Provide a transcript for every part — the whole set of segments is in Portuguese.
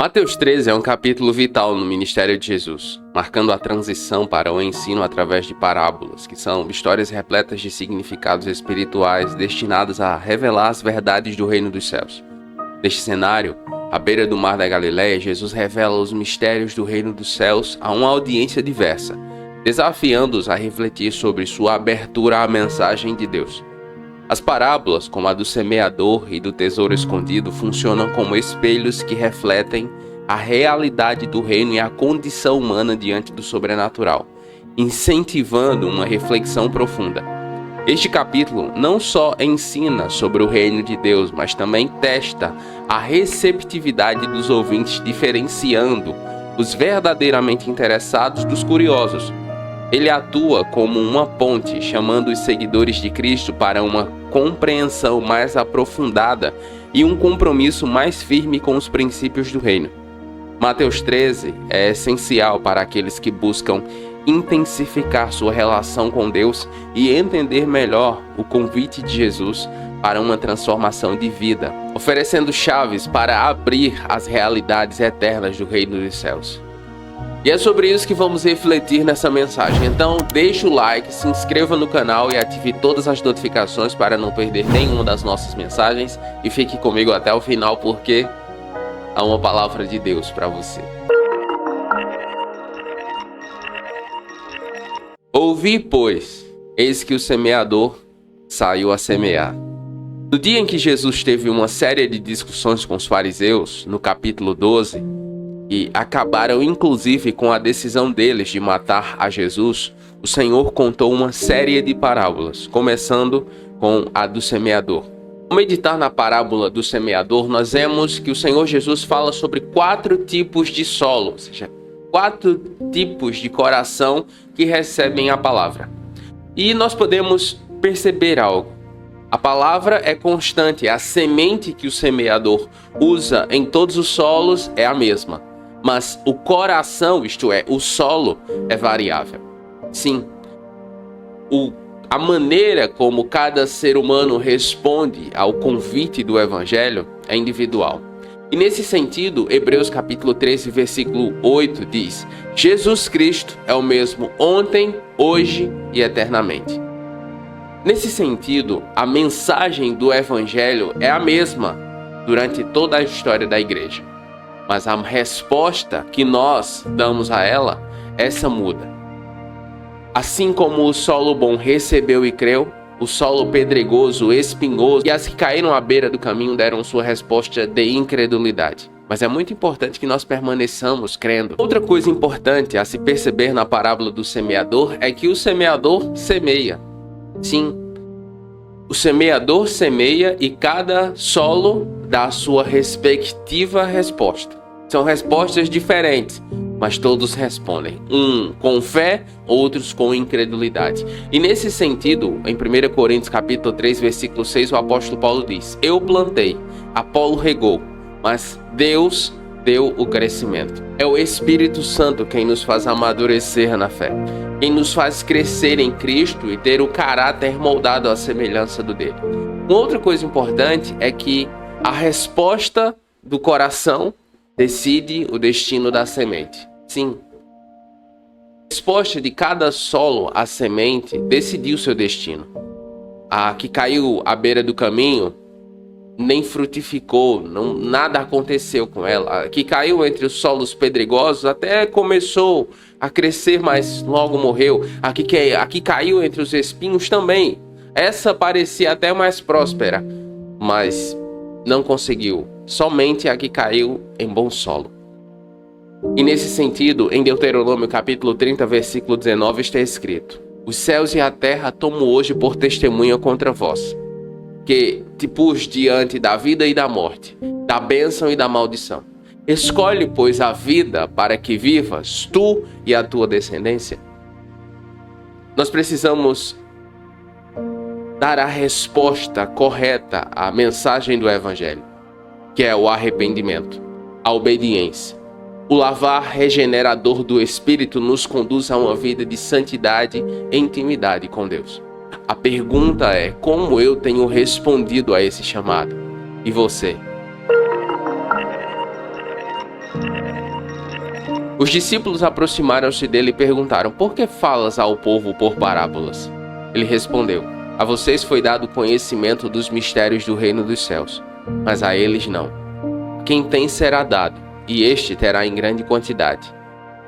Mateus 13 é um capítulo vital no ministério de Jesus, marcando a transição para o ensino através de parábolas, que são histórias repletas de significados espirituais destinadas a revelar as verdades do reino dos céus. Neste cenário, à beira do mar da Galileia, Jesus revela os mistérios do reino dos céus a uma audiência diversa, desafiando-os a refletir sobre sua abertura à mensagem de Deus. As parábolas, como a do semeador e do tesouro escondido, funcionam como espelhos que refletem a realidade do reino e a condição humana diante do sobrenatural, incentivando uma reflexão profunda. Este capítulo não só ensina sobre o reino de Deus, mas também testa a receptividade dos ouvintes, diferenciando os verdadeiramente interessados dos curiosos. Ele atua como uma ponte, chamando os seguidores de Cristo para uma compreensão mais aprofundada e um compromisso mais firme com os princípios do reino. Mateus 13 é essencial para aqueles que buscam intensificar sua relação com Deus e entender melhor o convite de Jesus para uma transformação de vida, oferecendo chaves para abrir as realidades eternas do reino dos céus. E é sobre isso que vamos refletir nessa mensagem. Então deixe o like, se inscreva no canal e ative todas as notificações para não perder nenhuma das nossas mensagens. E fique comigo até o final, porque há uma palavra de Deus para você. Ouvi, pois, eis que o semeador saiu a semear. No dia em que Jesus teve uma série de discussões com os fariseus, no capítulo 12, e acabaram inclusive com a decisão deles de matar a Jesus, o Senhor contou uma série de parábolas, começando com a do semeador. Ao meditar na parábola do semeador, nós vemos que o Senhor Jesus fala sobre 4 tipos de solo, ou seja, 4 tipos de coração que recebem a palavra. E nós podemos perceber algo. A palavra é constante, a semente que o semeador usa em todos os solos é a mesma. Mas o coração, isto é, o solo, é variável. Sim, a maneira como cada ser humano responde ao convite do Evangelho é individual. E nesse sentido, Hebreus capítulo 13, versículo 8 diz: Jesus Cristo é o mesmo ontem, hoje e eternamente. Nesse sentido, a mensagem do Evangelho é a mesma durante toda a história da igreja. Mas a resposta que nós damos a ela, essa muda. Assim como o solo bom recebeu e creu, o solo pedregoso, espinhoso e as que caíram à beira do caminho deram sua resposta de incredulidade. Mas é muito importante que nós permaneçamos crendo. Outra coisa importante a se perceber na parábola do semeador é que o semeador semeia. Sim, o semeador semeia e cada solo dá a sua respectiva resposta. São respostas diferentes, mas todos respondem. Com fé, outros com incredulidade. E nesse sentido, em 1 Coríntios capítulo 3, versículo 6, o apóstolo Paulo diz: Eu plantei, Apolo regou, mas Deus deu o crescimento. É o Espírito Santo quem nos faz amadurecer na fé, quem nos faz crescer em Cristo e ter o caráter moldado à semelhança do dele. Uma outra coisa importante é que a resposta do coração decide o destino da semente. Sim, a resposta de cada solo à semente decidiu seu destino. A que caiu à beira do caminho nem frutificou, nada aconteceu com ela. A que caiu entre os solos pedregosos até começou a crescer, mas logo morreu. A que caiu entre os espinhos também. Essa parecia até mais próspera, mas não conseguiu. Somente a que caiu em bom solo. E nesse sentido, em Deuteronômio capítulo 30, versículo 19, está escrito: Os céus e a terra tomo hoje por testemunha contra vós, que te pus diante da vida e da morte, da bênção e da maldição. Escolhe, pois, a vida para que vivas, tu e a tua descendência. Nós precisamos dar a resposta correta à mensagem do Evangelho, que é o arrependimento, a obediência. O lavar regenerador do Espírito nos conduz a uma vida de santidade e intimidade com Deus. A pergunta é: como eu tenho respondido a esse chamado? E você? Os discípulos aproximaram-se dele e perguntaram: por que falas ao povo por parábolas? Ele respondeu: a vocês foi dado conhecimento dos mistérios do reino dos céus, mas a eles não. Quem tem será dado, e este terá em grande quantidade.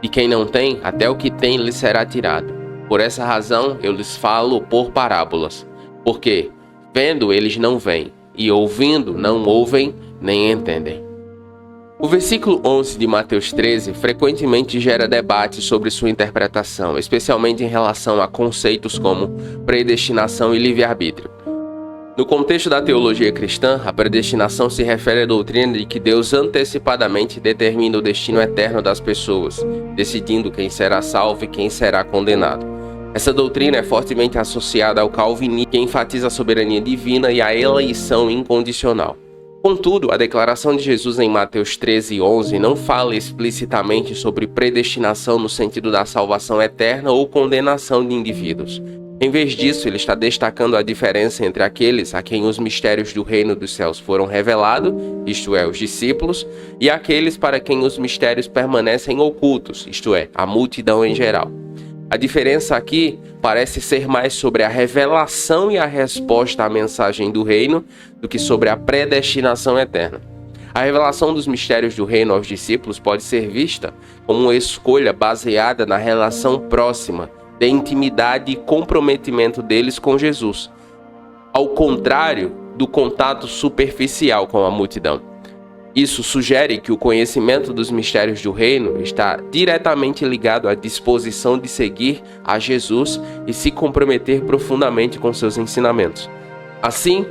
E quem não tem, até o que tem lhe será tirado. Por essa razão eu lhes falo por parábolas, porque vendo eles não veem, e ouvindo não ouvem nem entendem. O versículo 11 de Mateus 13 frequentemente gera debate sobre sua interpretação, especialmente em relação a conceitos como predestinação e livre-arbítrio. No contexto da teologia cristã, a predestinação se refere à doutrina de que Deus antecipadamente determina o destino eterno das pessoas, decidindo quem será salvo e quem será condenado. Essa doutrina é fortemente associada ao calvinismo, que enfatiza a soberania divina e a eleição incondicional. Contudo, a declaração de Jesus em Mateus 13:11 não fala explicitamente sobre predestinação no sentido da salvação eterna ou condenação de indivíduos. Em vez disso, ele está destacando a diferença entre aqueles a quem os mistérios do reino dos céus foram revelados, isto é, os discípulos, e aqueles para quem os mistérios permanecem ocultos, isto é, a multidão em geral. A diferença aqui parece ser mais sobre a revelação e a resposta à mensagem do reino do que sobre a predestinação eterna. A revelação dos mistérios do reino aos discípulos pode ser vista como uma escolha baseada na relação próxima, de intimidade e comprometimento deles com Jesus, ao contrário do contato superficial com a multidão. Isso sugere que o conhecimento dos mistérios do reino está diretamente ligado à disposição de seguir a Jesus e se comprometer profundamente com seus ensinamentos. Assim,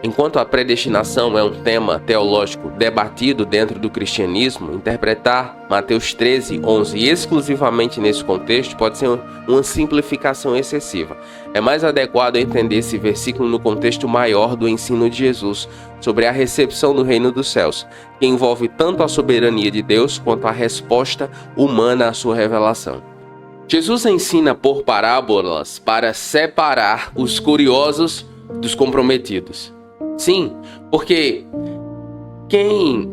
enquanto a predestinação é um tema teológico debatido dentro do cristianismo, interpretar Mateus 13:11 exclusivamente nesse contexto pode ser uma simplificação excessiva. É mais adequado entender esse versículo no contexto maior do ensino de Jesus sobre a recepção do reino dos céus, que envolve tanto a soberania de Deus quanto a resposta humana à sua revelação. Jesus ensina por parábolas para separar os curiosos dos comprometidos. Sim, porque quem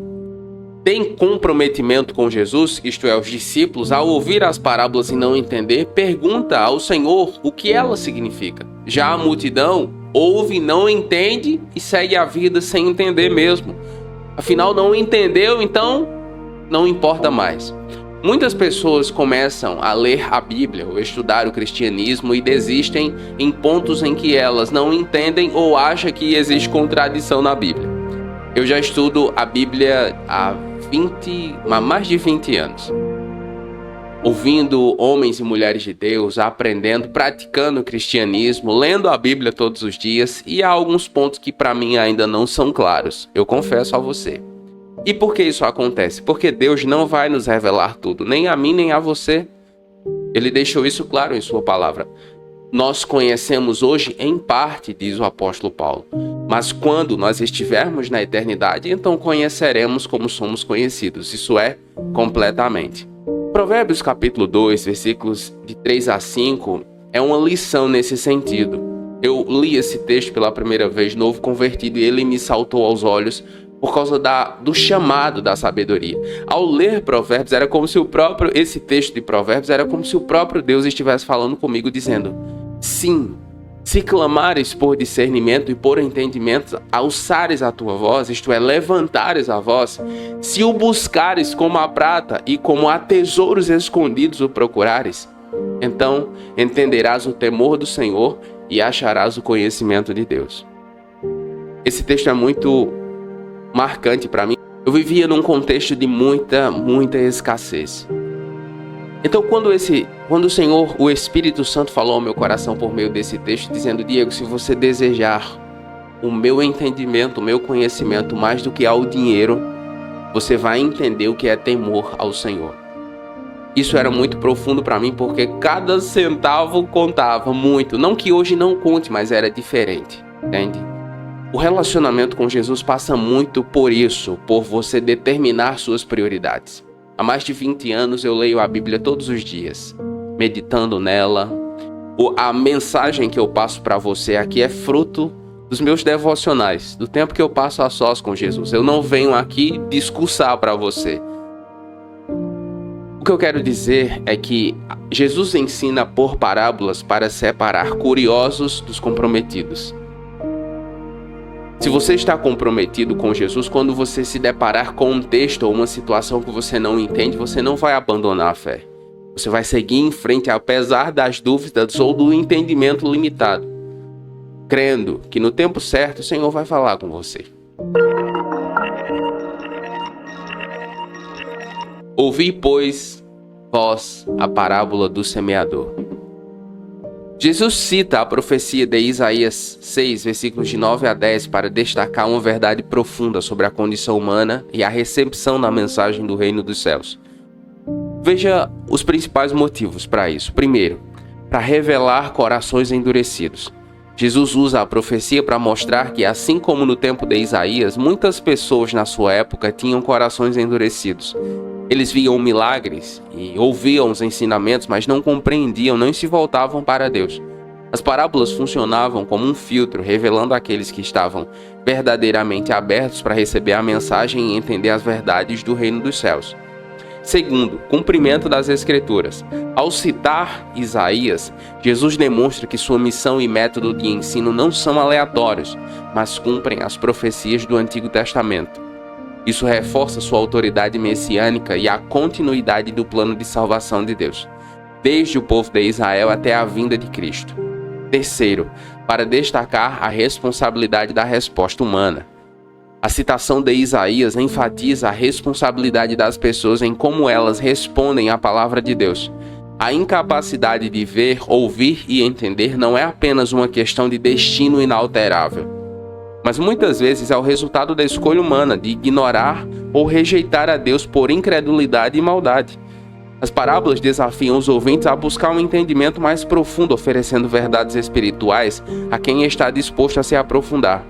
tem comprometimento com Jesus, isto é, os discípulos, ao ouvir as parábolas e não entender, pergunta ao Senhor o que elas significam. Já a multidão ouve, não entende e segue a vida sem entender mesmo. Afinal, não entendeu, então não importa mais. Muitas pessoas começam a ler a Bíblia ou estudar o cristianismo e desistem em pontos em que elas não entendem ou acham que existe contradição na Bíblia. Eu já estudo a Bíblia há mais de 20 anos. Ouvindo homens e mulheres de Deus, aprendendo, praticando o cristianismo, lendo a Bíblia todos os dias, e há alguns pontos que para mim ainda não são claros, eu confesso a você. E por que isso acontece? Porque Deus não vai nos revelar tudo, nem a mim nem a você. Ele deixou isso claro em sua palavra. Nós conhecemos hoje em parte, diz o apóstolo Paulo, mas quando nós estivermos na eternidade, então conheceremos como somos conhecidos, isso é, completamente. Provérbios capítulo 2, versículos de 3 a 5, é uma lição nesse sentido. Eu li esse texto pela primeira vez, novo convertido, e ele me saltou aos olhos por causa do chamado da sabedoria. Ao ler Provérbios, era como se esse texto de Provérbios era como se o próprio Deus estivesse falando comigo, dizendo: sim, se clamares por discernimento e por entendimento, alçares a tua voz, isto é, levantares a voz, se o buscares como a prata e como a tesouros escondidos o procurares, então entenderás o temor do Senhor e acharás o conhecimento de Deus. Esse texto é muito marcante para mim. Eu vivia num contexto de muita escassez. Então quando o Senhor, o Espírito Santo falou ao meu coração por meio desse texto, dizendo: Diego, se você desejar o meu entendimento, o meu conhecimento mais do que ao dinheiro, você vai entender o que é temor ao Senhor. Isso era muito profundo para mim, porque cada centavo contava muito. Não que hoje não conte, mas era diferente, entende? O relacionamento com Jesus passa muito por isso, por você determinar suas prioridades. Há mais de 20 anos eu leio a Bíblia todos os dias, meditando nela. A mensagem que eu passo para você aqui é fruto dos meus devocionais, do tempo que eu passo a sós com Jesus. Eu não venho aqui discursar para você. O que eu quero dizer é que Jesus ensina por parábolas para separar curiosos dos comprometidos. Se você está comprometido com Jesus, quando você se deparar com um texto ou uma situação que você não entende, você não vai abandonar a fé. Você vai seguir em frente apesar das dúvidas ou do entendimento limitado, crendo que no tempo certo o Senhor vai falar com você. Ouvi, pois, vós a parábola do semeador. Jesus cita a profecia de Isaías 6, versículos de 9 a 10, para destacar uma verdade profunda sobre a condição humana e a recepção da mensagem do reino dos céus. Veja os principais motivos para isso. Primeiro, para revelar corações endurecidos. Jesus usa a profecia para mostrar que, assim como no tempo de Isaías, muitas pessoas na sua época tinham corações endurecidos. Eles viam milagres e ouviam os ensinamentos, mas não compreendiam, nem se voltavam para Deus. As parábolas funcionavam como um filtro, revelando aqueles que estavam verdadeiramente abertos para receber a mensagem e entender as verdades do reino dos céus. Segundo, cumprimento das Escrituras. Ao citar Isaías, Jesus demonstra que sua missão e método de ensino não são aleatórios, mas cumprem as profecias do Antigo Testamento. Isso reforça sua autoridade messiânica e a continuidade do plano de salvação de Deus, desde o povo de Israel até a vinda de Cristo. Terceiro, para destacar a responsabilidade da resposta humana. A citação de Isaías enfatiza a responsabilidade das pessoas em como elas respondem à palavra de Deus. A incapacidade de ver, ouvir e entender não é apenas uma questão de destino inalterável, mas muitas vezes é o resultado da escolha humana de ignorar ou rejeitar a Deus por incredulidade e maldade. As parábolas desafiam os ouvintes a buscar um entendimento mais profundo, oferecendo verdades espirituais a quem está disposto a se aprofundar.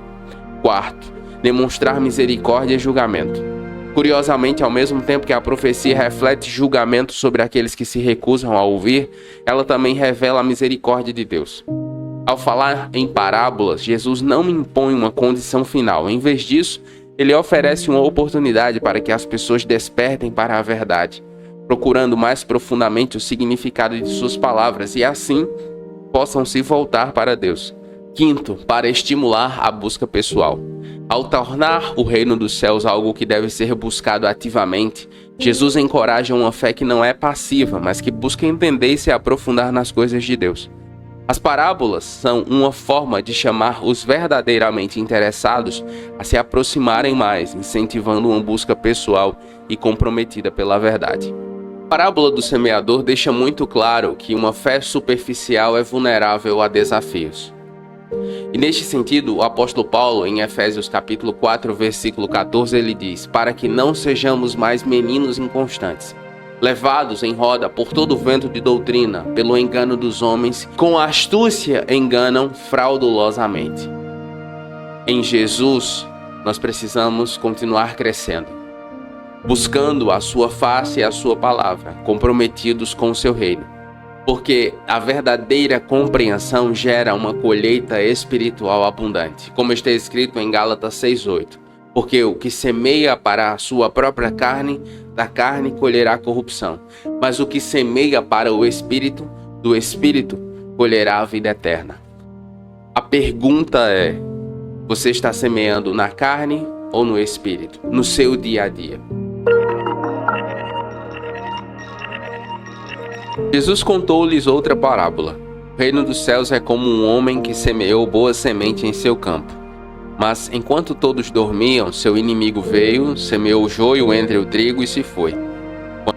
Quarto, demonstrar misericórdia e julgamento. Curiosamente, ao mesmo tempo que a profecia reflete julgamento sobre aqueles que se recusam a ouvir, ela também revela a misericórdia de Deus. Ao falar em parábolas, Jesus não impõe uma condição final. Em vez disso, ele oferece uma oportunidade para que as pessoas despertem para a verdade, procurando mais profundamente o significado de suas palavras e assim possam se voltar para Deus. Quinto, para estimular a busca pessoal. Ao tornar o reino dos céus algo que deve ser buscado ativamente, Jesus encoraja uma fé que não é passiva, mas que busca entender e se aprofundar nas coisas de Deus. As parábolas são uma forma de chamar os verdadeiramente interessados a se aproximarem mais, incentivando uma busca pessoal e comprometida pela verdade. A parábola do semeador deixa muito claro que uma fé superficial é vulnerável a desafios. E neste sentido, o apóstolo Paulo, em Efésios capítulo 4, versículo 14, ele diz: para que não sejamos mais meninos inconstantes, levados em roda por todo o vento de doutrina, pelo engano dos homens, com astúcia enganam fraudulosamente. Em Jesus, nós precisamos continuar crescendo, buscando a sua face e a sua palavra, comprometidos com o seu reino. Porque a verdadeira compreensão gera uma colheita espiritual abundante, como está escrito em Gálatas 6:8. Porque o que semeia para a sua própria carne, da carne colherá corrupção. Mas o que semeia para o Espírito, do Espírito colherá a vida eterna. A pergunta é: você está semeando na carne ou no Espírito, no seu dia a dia? Jesus contou-lhes outra parábola. O reino dos céus é como um homem que semeou boa semente em seu campo. Mas enquanto todos dormiam, seu inimigo veio, semeou joio entre o trigo e se foi.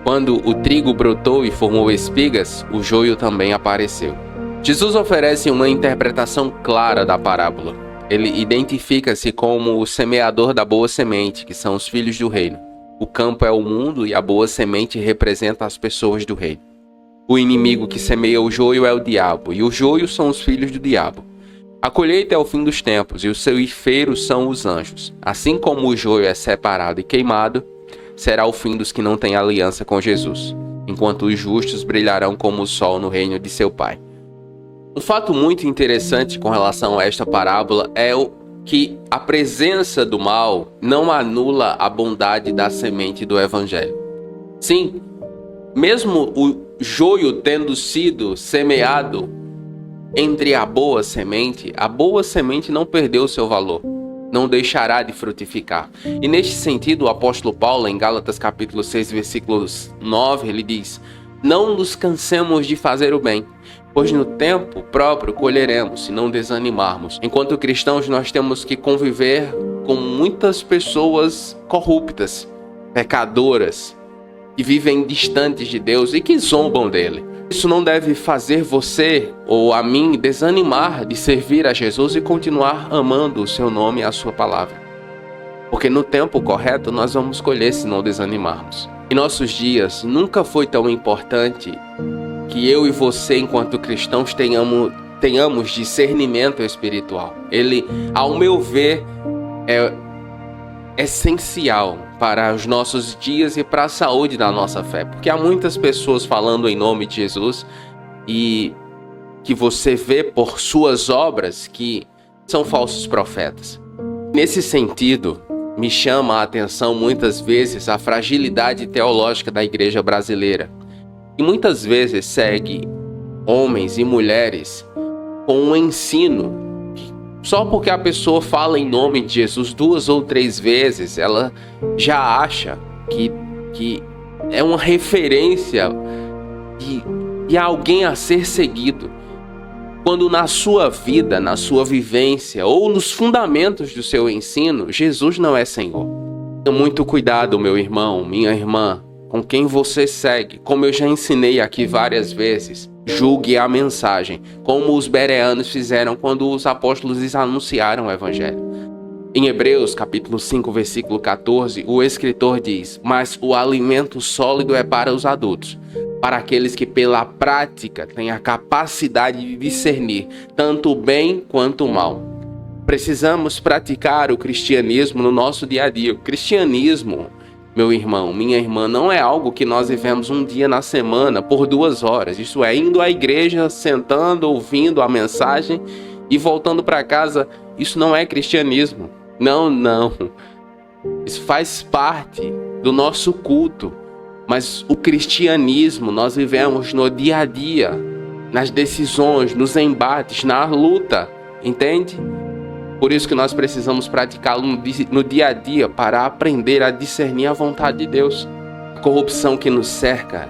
Quando o trigo brotou e formou espigas, o joio também apareceu. Jesus oferece uma interpretação clara da parábola. Ele identifica-se como o semeador da boa semente, que são os filhos do reino. O campo é o mundo e a boa semente representa as pessoas do reino. O inimigo que semeia o joio é o diabo, e o joio são os filhos do diabo. A colheita é o fim dos tempos, e os ceifeiros são os anjos. Assim como o joio é separado e queimado, será o fim dos que não têm aliança com Jesus, enquanto os justos brilharão como o sol no reino de seu Pai. Um fato muito interessante com relação a esta parábola é que a presença do mal não anula a bondade da semente do Evangelho. Sim, Mesmo o joio tendo sido semeado entre a boa semente não perdeu seu valor, não deixará de frutificar. E neste sentido, o apóstolo Paulo, em Gálatas capítulo 6, versículos 9, ele diz: não nos cansemos de fazer o bem, pois no tempo próprio colheremos, se não desanimarmos. Enquanto cristãos, nós temos que conviver com muitas pessoas corruptas, pecadoras, que vivem distantes de Deus e que zombam dele. Isso não deve fazer você ou a mim desanimar de servir a Jesus e continuar amando o seu nome e a sua palavra. Porque no tempo correto nós vamos colher se não desanimarmos. Em nossos dias nunca foi tão importante que eu e você, enquanto cristãos, tenhamos discernimento espiritual. Ele, ao meu ver, é essencial para os nossos dias e para a saúde da nossa fé. Porque há muitas pessoas falando em nome de Jesus e que você vê por suas obras que são falsos profetas. Nesse sentido, me chama a atenção muitas vezes a fragilidade teológica da igreja brasileira, que muitas vezes segue homens e mulheres com um ensino. Só porque a pessoa fala em nome de Jesus 2 ou 3 vezes, ela já acha que é uma referência de alguém a ser seguido. Quando na sua vida, na sua vivência ou nos fundamentos do seu ensino, Jesus não é Senhor. Tenha muito cuidado, meu irmão, minha irmã, com quem você segue. Como eu já ensinei aqui várias vezes, julgue a mensagem, como os bereanos fizeram quando os apóstolos lhes anunciaram o evangelho. Em Hebreus capítulo 5, versículo 14, o escritor diz: mas o alimento sólido é para os adultos, para aqueles que pela prática têm a capacidade de discernir tanto o bem quanto o mal. Precisamos praticar o cristianismo no nosso dia a dia. O cristianismo, meu irmão, minha irmã, não é algo que nós vivemos um dia na semana por 2 horas. Isso é, indo à igreja, sentando, ouvindo a mensagem e voltando para casa. Isso não é cristianismo. Não. Isso faz parte do nosso culto. Mas o cristianismo nós vivemos no dia a dia, nas decisões, nos embates, na luta, entende? Por isso que nós precisamos praticá-lo no dia a dia para aprender a discernir a vontade de Deus. A corrupção que nos cerca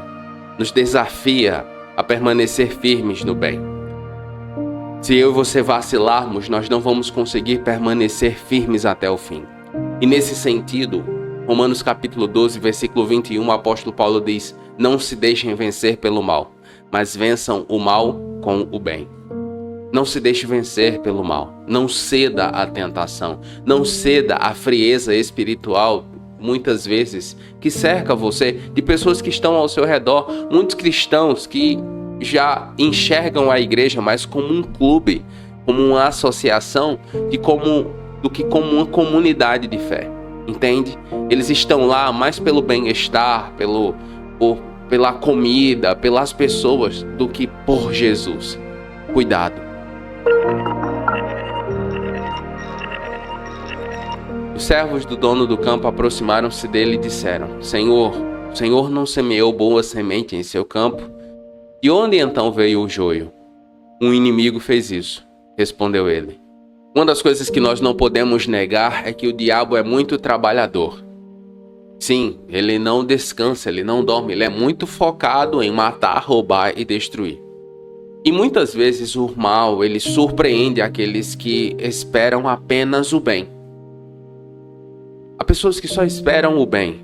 nos desafia a permanecer firmes no bem. Se eu e você vacilarmos, nós não vamos conseguir permanecer firmes até o fim. E nesse sentido, Romanos capítulo 12, versículo 21, o apóstolo Paulo diz: não se deixem vencer pelo mal, mas vençam o mal com o bem. Não se deixe vencer pelo mal. Não ceda à tentação. Não ceda à frieza espiritual, muitas vezes, que cerca você, de pessoas que estão ao seu redor. Muitos cristãos que já enxergam a igreja mais como um clube, como uma associação, do que como uma comunidade de fé. Entende? Eles estão lá mais pelo bem-estar, pela comida, pelas pessoas, do que por Jesus. Cuidado. Os servos do dono do campo aproximaram-se dele e disseram: Senhor, o Senhor não semeou boa semente em seu campo? De onde então veio o joio? Um inimigo fez isso, respondeu ele. Uma das coisas que nós não podemos negar é que o diabo é muito trabalhador. Sim, ele não descansa, ele não dorme, ele é muito focado em matar, roubar e destruir. E muitas vezes o mal, ele surpreende aqueles que esperam apenas o bem. Há pessoas que só esperam o bem,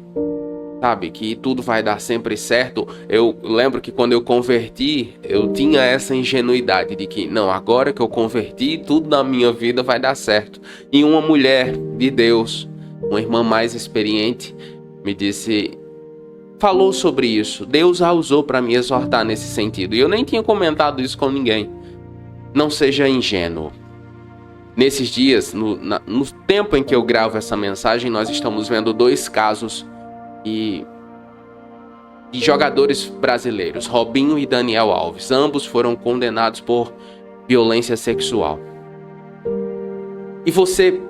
sabe? Que tudo vai dar sempre certo. Eu lembro que quando eu converti, eu tinha essa ingenuidade de que, não, agora que eu converti, tudo na minha vida vai dar certo. E uma mulher de Deus, uma irmã mais experiente, falou sobre isso. Deus a usou para me exortar nesse sentido. E eu nem tinha comentado isso com ninguém. Não seja ingênuo. Nesses dias, no tempo em que eu gravo essa mensagem, nós estamos vendo 2 casos de jogadores brasileiros, Robinho e Daniel Alves. Ambos foram condenados por violência sexual. E você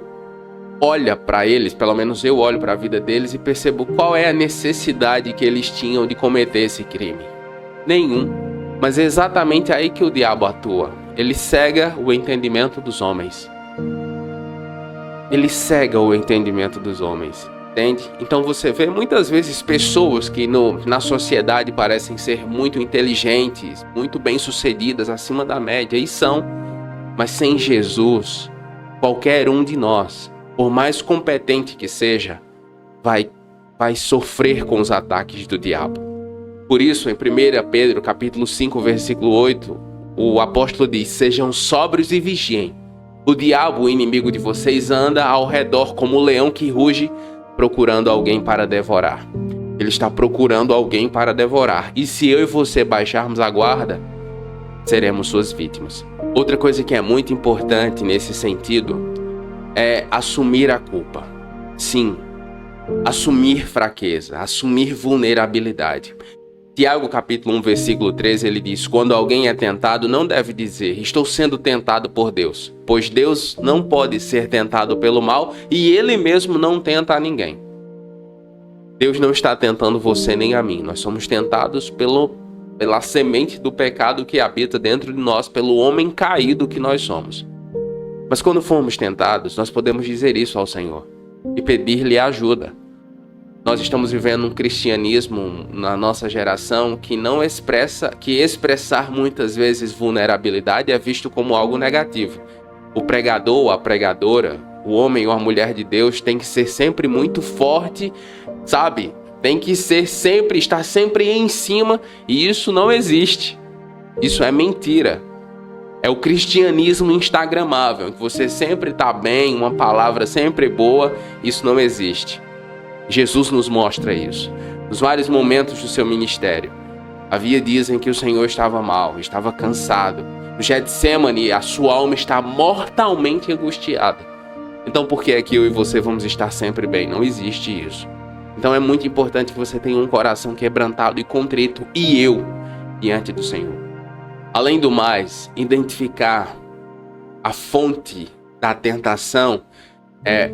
olha para eles, pelo menos eu olho para a vida deles e percebo qual é a necessidade que eles tinham de cometer esse crime. Nenhum. Mas é exatamente aí que o diabo atua. Ele cega o entendimento dos homens. Ele cega o entendimento dos homens. Entende? Então você vê muitas vezes pessoas que na sociedade parecem ser muito inteligentes, muito bem-sucedidas, acima da média, e são. Mas sem Jesus, qualquer um de nós, por mais competente que seja, vai sofrer com os ataques do diabo. Por isso, em 1 Pedro, capítulo 5, versículo 8, o apóstolo diz: sejam sóbrios e vigiem. O diabo, o inimigo de vocês, anda ao redor como o leão que ruge, procurando alguém para devorar. Ele está procurando alguém para devorar. E se eu e você baixarmos a guarda, seremos suas vítimas. Outra coisa que é muito importante nesse sentido é assumir a culpa. Sim, assumir fraqueza, assumir vulnerabilidade. Tiago capítulo 1, versículo 13, ele diz: quando alguém é tentado, não deve dizer, estou sendo tentado por Deus, pois Deus não pode ser tentado pelo mal e Ele mesmo não tenta a ninguém. Deus não está tentando você nem a mim, nós somos tentados pela semente do pecado que habita dentro de nós, pelo homem caído que nós somos. Mas quando formos tentados, nós podemos dizer isso ao Senhor e pedir-lhe ajuda. Nós estamos vivendo um cristianismo na nossa geração que expressar muitas vezes vulnerabilidade é visto como algo negativo. O pregador ou a pregadora, o homem ou a mulher de Deus tem que ser sempre muito forte, sabe? Tem que estar sempre em cima, e isso não existe. Isso é mentira. É o cristianismo instagramável, que você sempre está bem, uma palavra sempre boa. Isso não existe. Jesus nos mostra isso. Nos vários momentos do seu ministério, havia dias em que o Senhor estava mal, estava cansado. No Getsemane, a sua alma está mortalmente angustiada. Então por que é que eu e você vamos estar sempre bem? Não existe isso. Então é muito importante que você tenha um coração quebrantado e contrito, e eu, diante do Senhor. Além do mais, identificar a fonte da tentação é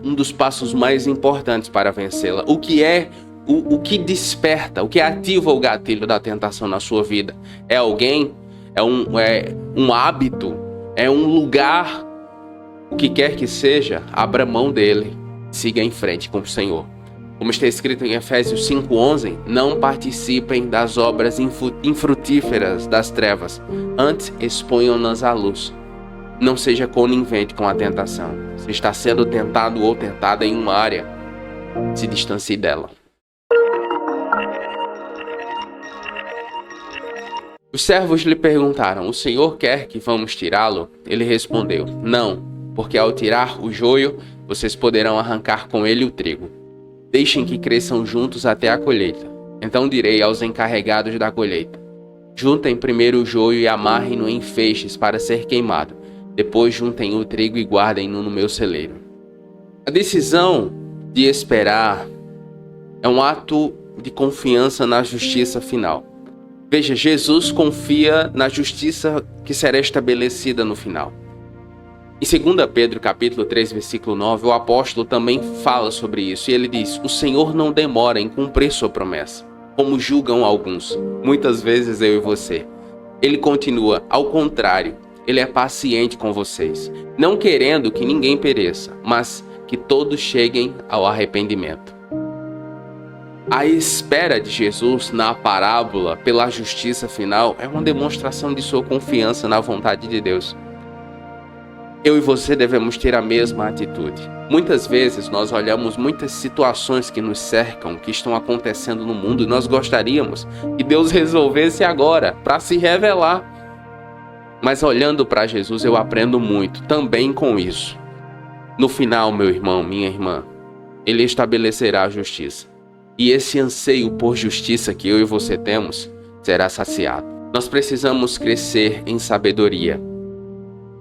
um dos passos mais importantes para vencê-la. O que desperta, o que ativa o gatilho da tentação na sua vida? É alguém? É um hábito? É um lugar? O que quer que seja, abra mão dele. Siga em frente com o Senhor. Como está escrito em Efésios 5:11, não participem das obras infrutíferas das trevas, antes exponham-nas à luz. Não seja conivente com a tentação. Se está sendo tentado ou tentada em uma área, se distancie dela. Os servos lhe perguntaram: o Senhor quer que vamos tirá-lo? Ele respondeu: não, porque ao tirar o joio, vocês poderão arrancar com ele o trigo. Deixem que cresçam juntos até a colheita. Então direi aos encarregados da colheita: juntem primeiro o joio e amarrem-no em feixes para ser queimado. Depois juntem o trigo e guardem-no no meu celeiro. A decisão de esperar é um ato de confiança na justiça final. Veja, Jesus confia na justiça que será estabelecida no final. Em 2 Pedro capítulo 3, versículo 9, o apóstolo também fala sobre isso. E ele diz: o Senhor não demora em cumprir sua promessa, como julgam alguns, muitas vezes eu e você. Ele continua: ao contrário, ele é paciente com vocês, não querendo que ninguém pereça, mas que todos cheguem ao arrependimento. A espera de Jesus na parábola pela justiça final é uma demonstração de sua confiança na vontade de Deus. Eu e você devemos ter a mesma atitude. Muitas vezes nós olhamos muitas situações que nos cercam, que estão acontecendo no mundo, e nós gostaríamos que Deus resolvesse agora, para se revelar. Mas olhando para Jesus, eu aprendo muito também com isso. No final, meu irmão, minha irmã, Ele estabelecerá a justiça. E esse anseio por justiça que eu e você temos será saciado. Nós precisamos crescer em sabedoria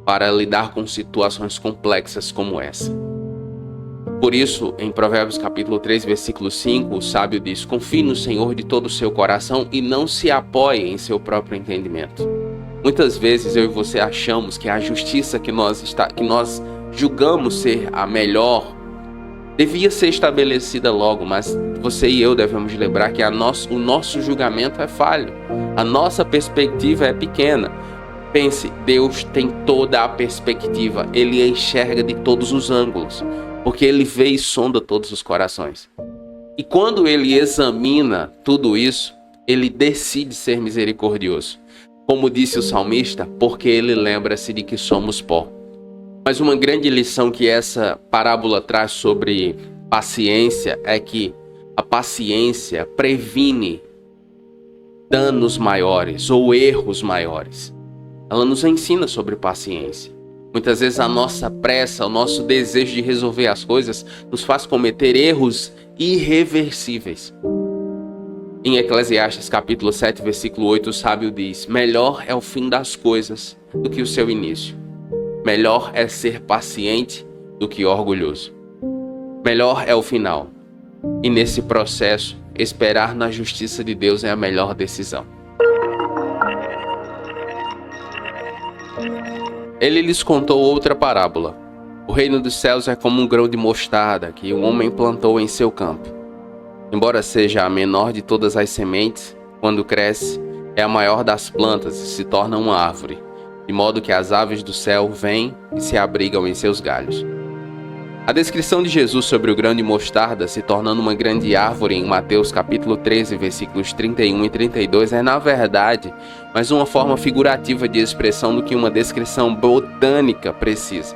para lidar com situações complexas como essa. Por isso, em Provérbios capítulo 3, versículo 5, o sábio diz: confie no Senhor de todo o seu coração e não se apoie em seu próprio entendimento. Muitas vezes eu e você achamos que a justiça que nós julgamos ser a melhor, devia ser estabelecida logo, mas você e eu devemos lembrar que o nosso julgamento é falho, a nossa perspectiva é pequena. Pense, Deus tem toda a perspectiva, Ele enxerga de todos os ângulos, porque Ele vê e sonda todos os corações. E quando Ele examina tudo isso, Ele decide ser misericordioso. Como disse o salmista, porque Ele lembra-se de que somos pó. Mas uma grande lição que essa parábola traz sobre paciência é que a paciência previne danos maiores ou erros maiores. Ela nos ensina sobre paciência. Muitas vezes a nossa pressa, o nosso desejo de resolver as coisas nos faz cometer erros irreversíveis. Em Eclesiastes capítulo 7, versículo 8, o sábio diz: melhor é o fim das coisas do que o seu início. Melhor é ser paciente do que orgulhoso. Melhor é o final. E nesse processo, esperar na justiça de Deus é a melhor decisão. Ele lhes contou outra parábola. O reino dos céus é como um grão de mostarda que um homem plantou em seu campo. Embora seja a menor de todas as sementes, quando cresce, é a maior das plantas e se torna uma árvore, de modo que as aves do céu vêm e se abrigam em seus galhos. A descrição de Jesus sobre o grão de mostarda se tornando uma grande árvore em Mateus capítulo 13, versículos 31 e 32 é, na verdade, mais uma forma figurativa de expressão do que uma descrição botânica precisa.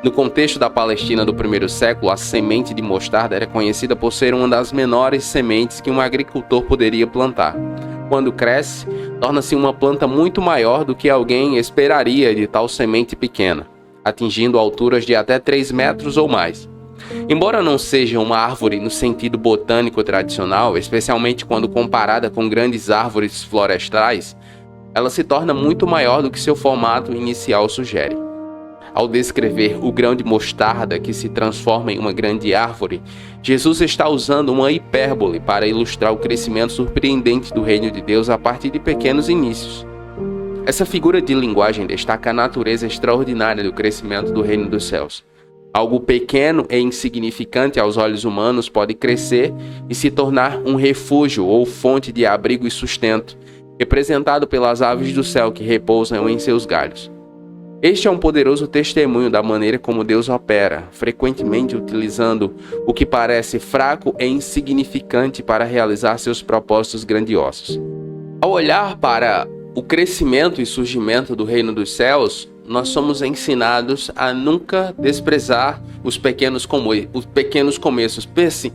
No contexto da Palestina do primeiro século, a semente de mostarda era conhecida por ser uma das menores sementes que um agricultor poderia plantar. Quando cresce, torna-se uma planta muito maior do que alguém esperaria de tal semente pequena, atingindo alturas de até 3 metros ou mais. Embora não seja uma árvore no sentido botânico tradicional, especialmente quando comparada com grandes árvores florestais, ela se torna muito maior do que seu formato inicial sugere. Ao descrever o grão de mostarda que se transforma em uma grande árvore, Jesus está usando uma hipérbole para ilustrar o crescimento surpreendente do reino de Deus a partir de pequenos inícios. Essa figura de linguagem destaca a natureza extraordinária do crescimento do reino dos céus. Algo pequeno e insignificante aos olhos humanos pode crescer e se tornar um refúgio ou fonte de abrigo e sustento, representado pelas aves do céu que repousam em seus galhos. Este é um poderoso testemunho da maneira como Deus opera, frequentemente utilizando o que parece fraco e insignificante para realizar seus propósitos grandiosos. Ao olhar para o crescimento e surgimento do reino dos céus, nós somos ensinados a nunca desprezar os pequenos começos. Pense,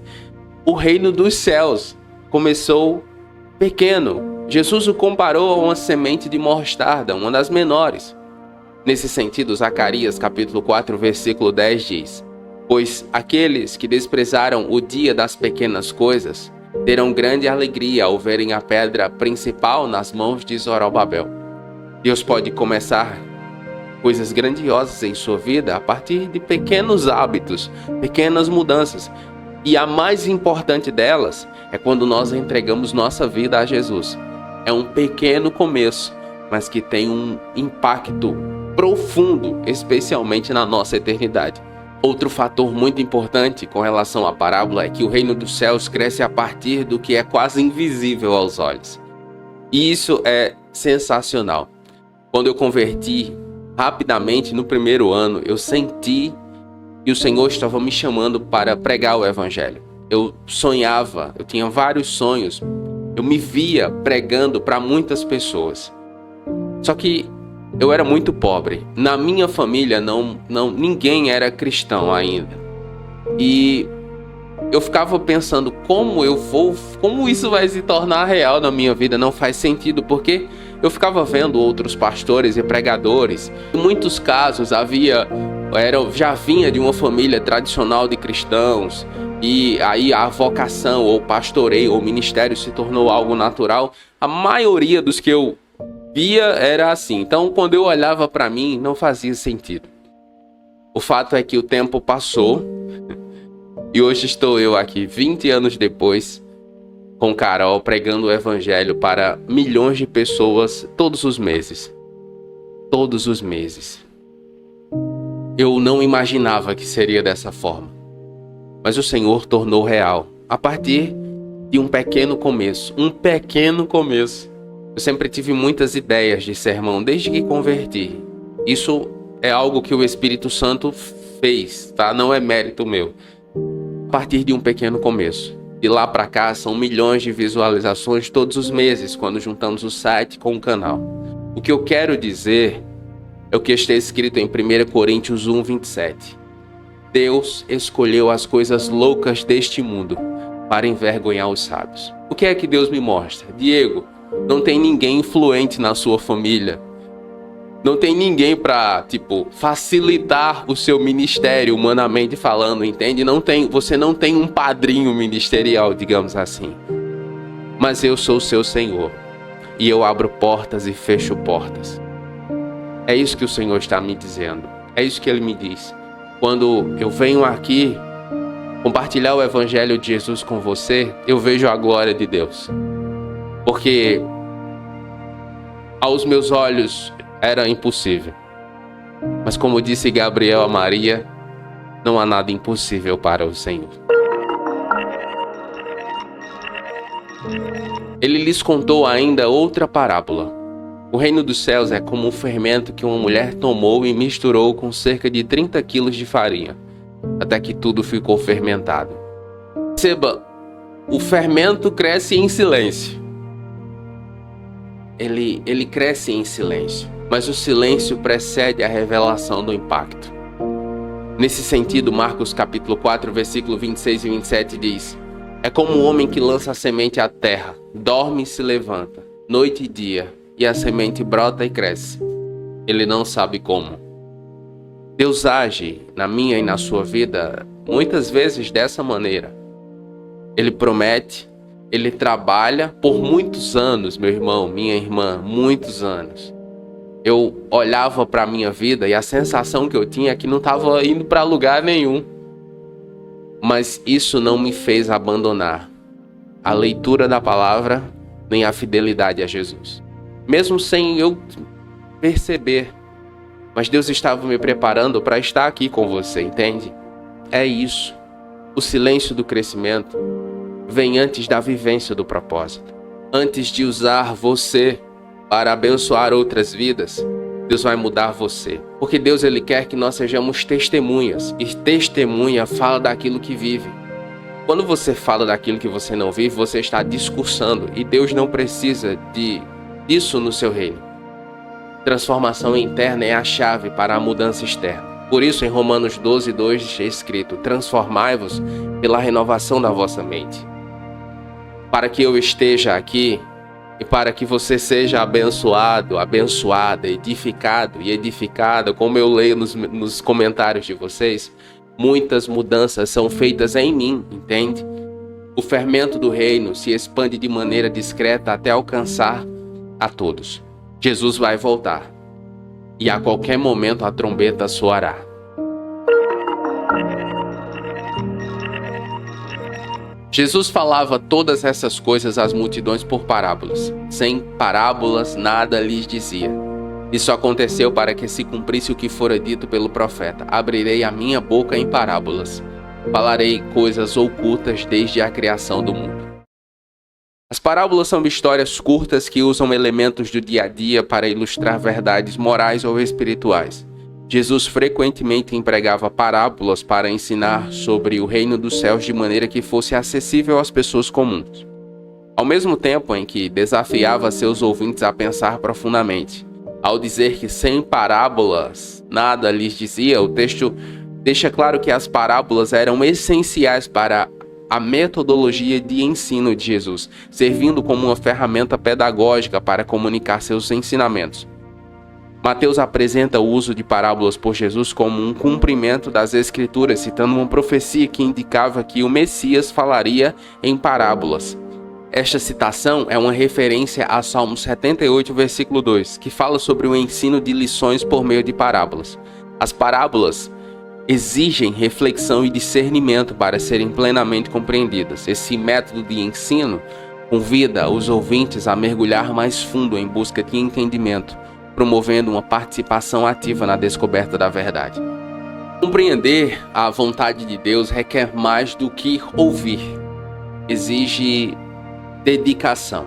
o reino dos céus começou pequeno. Jesus o comparou a uma semente de mostarda, uma das menores. Nesse sentido, Zacarias capítulo 4, versículo 10 diz: pois aqueles que desprezaram o dia das pequenas coisas terão grande alegria ao verem a pedra principal nas mãos de Zorobabel. Deus pode começar coisas grandiosas em sua vida a partir de pequenos hábitos, pequenas mudanças. E a mais importante delas é quando nós entregamos nossa vida a Jesus. É um pequeno começo, mas que tem um impacto profundo, especialmente na nossa eternidade. Outro fator muito importante com relação à parábola é que o reino dos céus cresce a partir do que é quase invisível aos olhos. E isso é sensacional. Quando eu converti rapidamente no primeiro ano, eu senti que o Senhor estava me chamando para pregar o evangelho. Eu sonhava, eu tinha vários sonhos, eu me via pregando para muitas pessoas. Só que eu era muito pobre. Na minha família ninguém era cristão ainda. E eu ficava pensando como isso vai se tornar real na minha vida. Não faz sentido, porque eu ficava vendo outros pastores e pregadores. Em muitos casos já vinha de uma família tradicional de cristãos, e aí a vocação ou pastoreio ou ministério se tornou algo natural. A maioria dos que eu via era assim. Então, quando eu olhava para mim, não fazia sentido. O fato é que o tempo passou e hoje estou eu aqui, 20 anos depois, com Carol, pregando o evangelho para milhões de pessoas todos os meses. Todos os meses. Eu não imaginava que seria dessa forma. Mas o Senhor tornou real, a partir de um pequeno começo. Um pequeno começo. Eu sempre tive muitas ideias de sermão, desde que converti. Isso é algo que o Espírito Santo fez, tá? Não é mérito meu. A partir de um pequeno começo. De lá para cá são milhões de visualizações todos os meses, quando juntamos o site com o canal. O que eu quero dizer é o que está escrito em 1 Coríntios 1:27. Deus escolheu as coisas loucas deste mundo para envergonhar os sábios. O que é que Deus me mostra? Diego, não tem ninguém influente na sua família. Não tem ninguém para, facilitar o seu ministério, humanamente falando, entende? Você não tem um padrinho ministerial, digamos assim. Mas eu sou o seu Senhor. E eu abro portas e fecho portas. É isso que o Senhor está me dizendo. É isso que Ele me diz. Quando eu venho aqui compartilhar o Evangelho de Jesus com você, eu vejo a glória de Deus. Porque aos meus olhos era impossível. Mas como disse Gabriel a Maria, não há nada impossível para o Senhor. Ele lhes contou ainda outra parábola. O reino dos céus é como um fermento que uma mulher tomou e misturou com cerca de 30 quilos de farinha, até que tudo ficou fermentado. Perceba, o fermento cresce em silêncio. Ele cresce em silêncio, mas o silêncio precede a revelação do impacto. Nesse sentido, Marcos capítulo 4, versículo 26 e 27 diz: é como um homem que lança a semente à terra, dorme e se levanta, noite e dia, e a semente brota e cresce. Ele não sabe como. Deus age na minha e na sua vida muitas vezes dessa maneira. Ele promete, Ele trabalha por muitos anos, meu irmão, minha irmã, muitos anos. Eu olhava para a minha vida e a sensação que eu tinha é que não estava indo para lugar nenhum. Mas isso não me fez abandonar a leitura da palavra nem a fidelidade a Jesus. Mesmo sem eu perceber. Mas Deus estava me preparando para estar aqui com você, entende? É isso. O silêncio do crescimento vem antes da vivência do propósito. Antes de usar você para abençoar outras vidas, Deus vai mudar você. Porque Deus, Ele quer que nós sejamos testemunhas. E testemunha fala daquilo que vive. Quando você fala daquilo que você não vive, você está discursando. E Deus não precisa disso no seu reino. Transformação interna é a chave para a mudança externa. Por isso, em Romanos 12:2 é escrito: transformai-vos pela renovação da vossa mente. Para que eu esteja aqui e para que você seja abençoado, abençoada, edificado e edificada, como eu leio nos comentários de vocês, muitas mudanças são feitas em mim, entende? O fermento do reino se expande de maneira discreta até alcançar a todos. Jesus vai voltar e a qualquer momento a trombeta soará. Jesus falava todas essas coisas às multidões por parábolas. Sem parábolas nada lhes dizia. Isso aconteceu para que se cumprisse o que fora dito pelo profeta: abrirei a minha boca em parábolas, falarei coisas ocultas desde a criação do mundo. As parábolas são histórias curtas que usam elementos do dia a dia para ilustrar verdades morais ou espirituais. Jesus frequentemente empregava parábolas para ensinar sobre o reino dos céus de maneira que fosse acessível às pessoas comuns. Ao mesmo tempo em que desafiava seus ouvintes a pensar profundamente. Ao dizer que sem parábolas nada lhes dizia, o texto deixa claro que as parábolas eram essenciais para a metodologia de ensino de Jesus, servindo como uma ferramenta pedagógica para comunicar seus ensinamentos. Mateus apresenta o uso de parábolas por Jesus como um cumprimento das Escrituras, citando uma profecia que indicava que o Messias falaria em parábolas. Esta citação é uma referência a Salmo 78, versículo 2, que fala sobre o ensino de lições por meio de parábolas. As parábolas exigem reflexão e discernimento para serem plenamente compreendidas. Esse método de ensino convida os ouvintes a mergulhar mais fundo em busca de entendimento, promovendo uma participação ativa na descoberta da verdade. Compreender a vontade de Deus requer mais do que ouvir. Exige dedicação.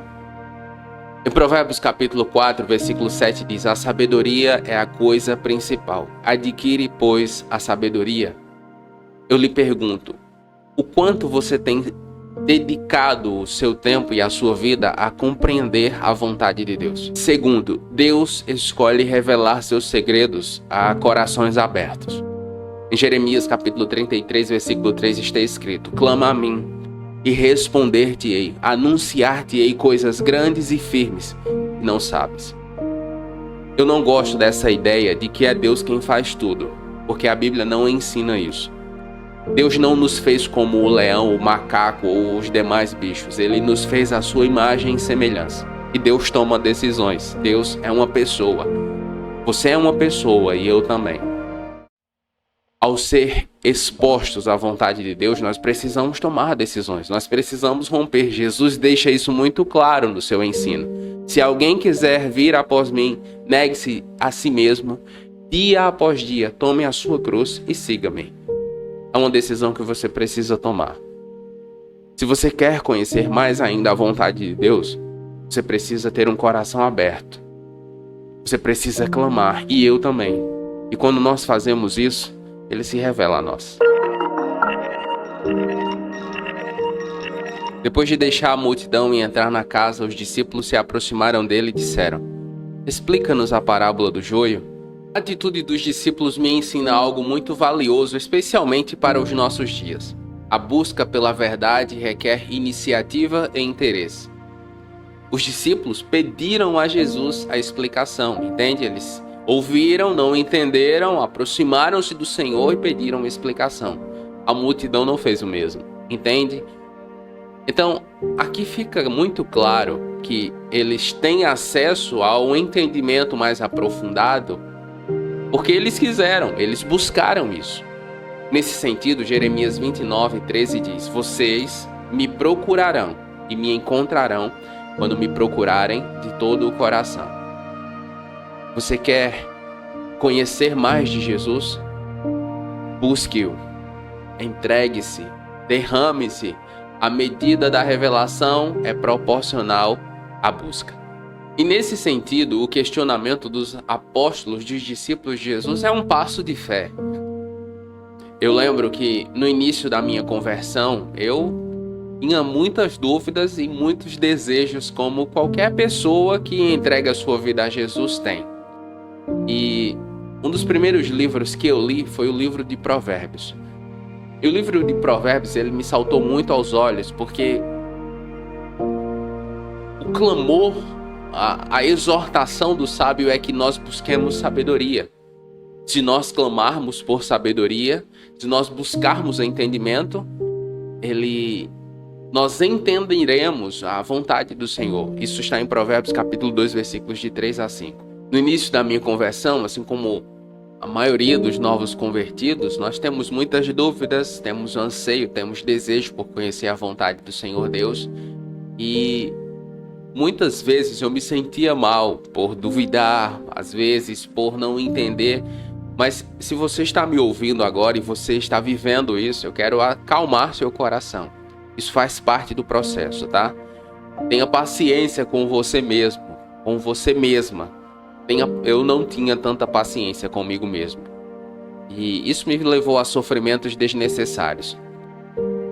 Em Provérbios capítulo 4, versículo 7 diz: a sabedoria é a coisa principal. Adquire, pois, a sabedoria. Eu lhe pergunto, o quanto você tem dedicado o seu tempo e a sua vida a compreender a vontade de Deus? Segundo, Deus escolhe revelar seus segredos a corações abertos. Em Jeremias capítulo 33, versículo 3 está escrito: clama a mim e responder-te-ei, anunciar-te-ei coisas grandes e firmes que não sabes. Eu não gosto dessa ideia de que é Deus quem faz tudo, porque a Bíblia não ensina isso. Deus não nos fez como o leão, o macaco ou os demais bichos. Ele nos fez à sua imagem e semelhança. E Deus toma decisões. Deus é uma pessoa. Você é uma pessoa e eu também. Ao ser expostos à vontade de Deus, nós precisamos tomar decisões. Nós precisamos romper. Jesus deixa isso muito claro no seu ensino. Se alguém quiser vir após mim, negue-se a si mesmo, dia após dia, tome a sua cruz e siga-me. É uma decisão que você precisa tomar. Se você quer conhecer mais ainda a vontade de Deus, você precisa ter um coração aberto. Você precisa clamar, e eu também. E quando nós fazemos isso, Ele se revela a nós. Depois de deixar a multidão e entrar na casa, os discípulos se aproximaram dele e disseram: explica-nos a parábola do joio. A atitude dos discípulos me ensina algo muito valioso, especialmente para os nossos dias. A busca pela verdade requer iniciativa e interesse. Os discípulos pediram a Jesus a explicação, entende? Eles ouviram, não entenderam, aproximaram-se do Senhor e pediram explicação. A multidão não fez o mesmo, entende? Então, aqui fica muito claro que eles têm acesso ao entendimento mais aprofundado porque eles quiseram, eles buscaram isso. Nesse sentido, Jeremias 29, 13 diz: vocês me procurarão e me encontrarão quando me procurarem de todo o coração. Você quer conhecer mais de Jesus? Busque-o, entregue-se, derrame-se. A medida da revelação é proporcional à busca. E nesse sentido, o questionamento dos apóstolos, dos discípulos de Jesus, é um passo de fé. Eu lembro que no início da minha conversão, eu tinha muitas dúvidas e muitos desejos, como qualquer pessoa que entrega a sua vida a Jesus tem. E um dos primeiros livros que eu li foi o livro de Provérbios. E o livro de Provérbios, ele me saltou muito aos olhos, porque o clamor, a exortação do sábio é que nós busquemos sabedoria. Se nós clamarmos por sabedoria, se nós buscarmos entendimento, nós entenderemos a vontade do Senhor. Isso está em Provérbios capítulo 2, versículos de 3 a 5. No início da minha conversão, assim como a maioria dos novos convertidos, nós temos muitas dúvidas, temos anseio, temos desejo por conhecer a vontade do Senhor Deus. E muitas vezes eu me sentia mal por duvidar, às vezes por não entender. Mas se você está me ouvindo agora e você está vivendo isso, eu quero acalmar seu coração. Isso faz parte do processo, tá? Tenha paciência com você mesmo, com você mesma. Eu não tinha tanta paciência comigo mesmo. E isso me levou a sofrimentos desnecessários.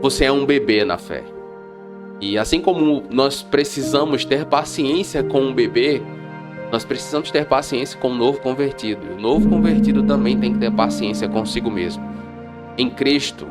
Você é um bebê na fé. E assim como nós precisamos ter paciência com um bebê, nós precisamos ter paciência com um novo convertido. E o novo convertido também tem que ter paciência consigo mesmo. Em Cristo,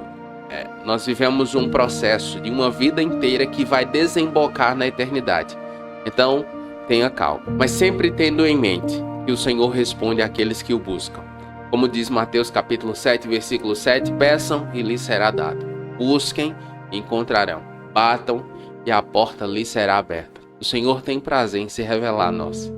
nós vivemos um processo de uma vida inteira que vai desembocar na eternidade. Então, tenha calma. Mas sempre tendo em mente que o Senhor responde àqueles que o buscam. Como diz Mateus capítulo 7, versículo 7, peçam e lhes será dado. Busquem e encontrarão. Batam e a porta lhes será aberta. O Senhor tem prazer em se revelar a nós.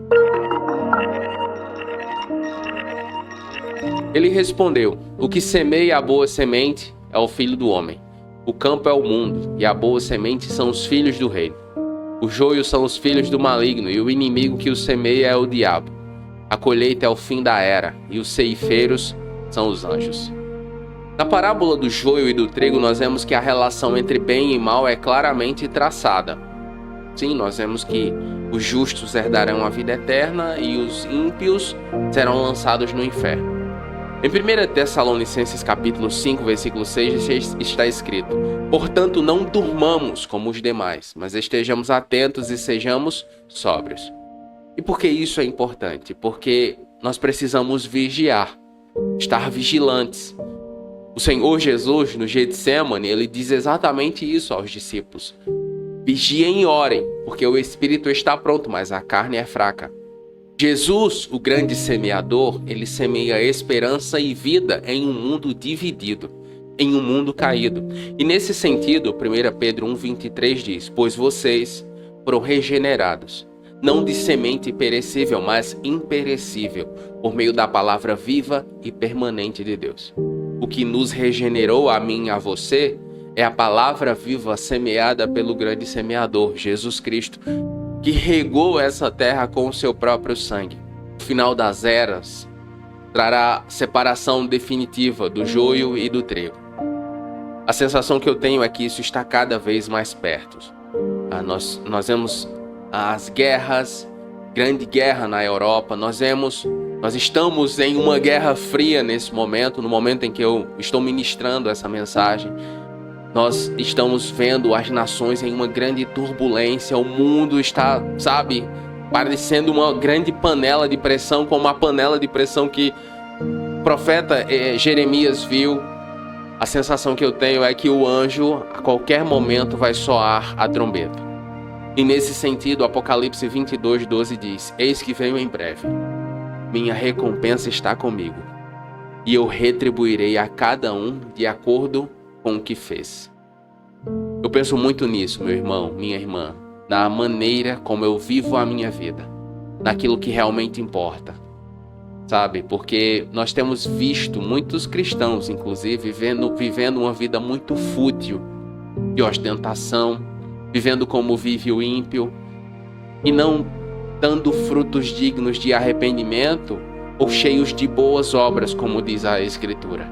Ele respondeu: o que semeia a boa semente é o Filho do Homem. O campo é o mundo, e a boa semente são os filhos do reino. O joio são os filhos do maligno, e o inimigo que o semeia é o diabo. A colheita é o fim da era, e os ceifeiros são os anjos. Na parábola do joio e do trigo, nós vemos que a relação entre bem e mal é claramente traçada. Sim, nós vemos que os justos herdarão a vida eterna e os ímpios serão lançados no inferno. Em 1 Tessalonicenses capítulo 5, versículo 6 está escrito: portanto, não durmamos como os demais, mas estejamos atentos e sejamos sóbrios. E por que isso é importante? Porque nós precisamos vigiar, estar vigilantes. O Senhor Jesus, no Getsemane, ele diz exatamente isso aos discípulos: vigiem e orem, porque o espírito está pronto, mas a carne é fraca. Jesus, o grande semeador, ele semeia esperança e vida em um mundo dividido, em um mundo caído. E nesse sentido, 1 Pedro 1,23 diz: pois vocês foram regenerados, não de semente perecível, mas imperecível, por meio da palavra viva e permanente de Deus. O que nos regenerou, a mim e a você, é a palavra viva semeada pelo grande semeador, Jesus Cristo, que regou essa terra com o seu próprio sangue. O final das eras trará separação definitiva do joio e do trigo. A sensação que eu tenho é que isso está cada vez mais perto. Nós vemos as guerras, grande guerra na Europa, nós estamos em uma guerra fria nesse momento, no momento em que eu estou ministrando essa mensagem. Nós estamos vendo as nações em uma grande turbulência, o mundo está, parecendo uma grande panela de pressão, como a panela de pressão que o profeta Jeremias viu. A sensação que eu tenho é que o anjo, a qualquer momento, vai soar a trombeta. E nesse sentido, Apocalipse 22:12 diz: eis que venho em breve, minha recompensa está comigo, e eu retribuirei a cada um de acordo com o que fez. Eu penso muito nisso, meu irmão, minha irmã, na maneira como eu vivo a minha vida, naquilo que realmente importa, porque nós temos visto muitos cristãos, inclusive, vivendo uma vida muito fútil, de ostentação, vivendo como vive o ímpio, e não dando frutos dignos de arrependimento ou cheios de boas obras, como diz a Escritura.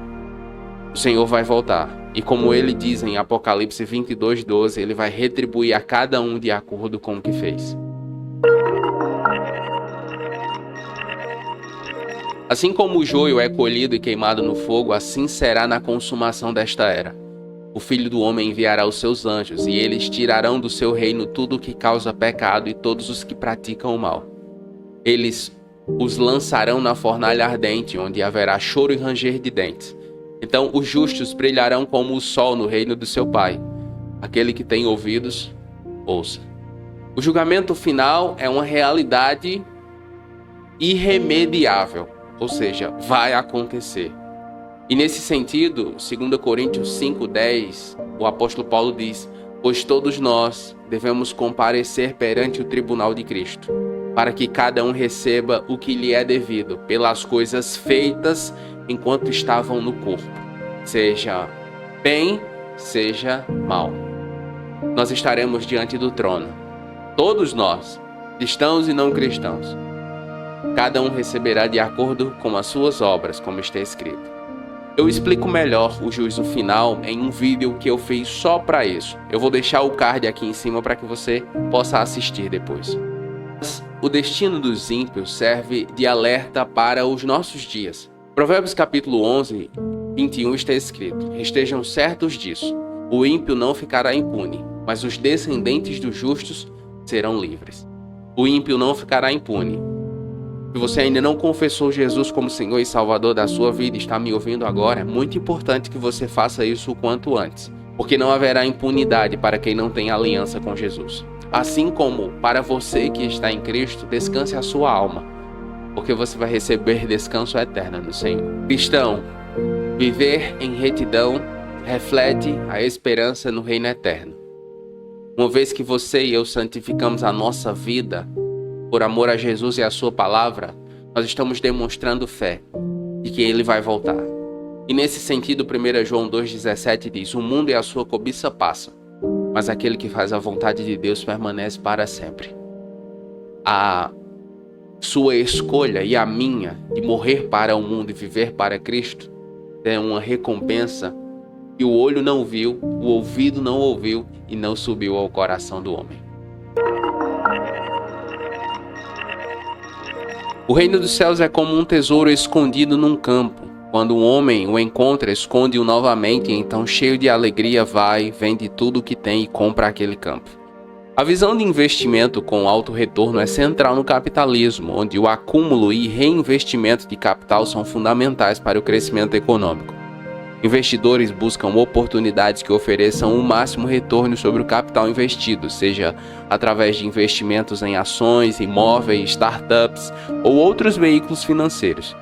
O Senhor vai voltar. E como ele diz em Apocalipse 22:12, ele vai retribuir a cada um de acordo com o que fez. Assim como o joio é colhido e queimado no fogo, assim será na consumação desta era. O Filho do Homem enviará os seus anjos, e eles tirarão do seu reino tudo o que causa pecado e todos os que praticam o mal. Eles os lançarão na fornalha ardente, onde haverá choro e ranger de dentes. Então os justos brilharão como o sol no reino do seu Pai. Aquele que tem ouvidos, ouça. O julgamento final é uma realidade irremediável, ou seja, vai acontecer. E nesse sentido, 2 Coríntios 5:10, o apóstolo Paulo diz: pois todos nós devemos comparecer perante o tribunal de Cristo, para que cada um receba o que lhe é devido, pelas coisas feitas enquanto estavam no corpo, seja bem, seja mal. Nós estaremos diante do trono, todos nós, cristãos e não cristãos. Cada um receberá de acordo com as suas obras, como está escrito. Eu explico melhor o juízo final em um vídeo que eu fiz só para isso. Eu vou deixar o card aqui em cima para que você possa assistir depois. O destino dos ímpios serve de alerta para os nossos dias. Provérbios capítulo 11, 21 está escrito: estejam certos disso, o ímpio não ficará impune, mas os descendentes dos justos serão livres. O ímpio não ficará impune. Se você ainda não confessou Jesus como Senhor e Salvador da sua vida e está me ouvindo agora, é muito importante que você faça isso o quanto antes, porque não haverá impunidade para quem não tem aliança com Jesus. Assim como para você que está em Cristo, descanse a sua alma, porque você vai receber descanso eterno no Senhor. Cristão, viver em retidão reflete a esperança no reino eterno. Uma vez que você e eu santificamos a nossa vida por amor a Jesus e a sua palavra, nós estamos demonstrando fé de que ele vai voltar. E nesse sentido, 1 João 2,17 diz: o mundo e a sua cobiça passam, mas aquele que faz a vontade de Deus permanece para sempre. A sua escolha e a minha de morrer para o mundo e viver para Cristo é uma recompensa que o olho não viu, o ouvido não ouviu e não subiu ao coração do homem. O reino dos céus é como um tesouro escondido num campo. Quando um homem o encontra, esconde-o novamente, e então, cheio de alegria, vai, vende tudo o que tem e compra aquele campo. A visão de investimento com alto retorno é central no capitalismo, onde o acúmulo e reinvestimento de capital são fundamentais para o crescimento econômico. Investidores buscam oportunidades que ofereçam o máximo retorno sobre o capital investido, seja através de investimentos em ações, imóveis, startups ou outros veículos financeiros.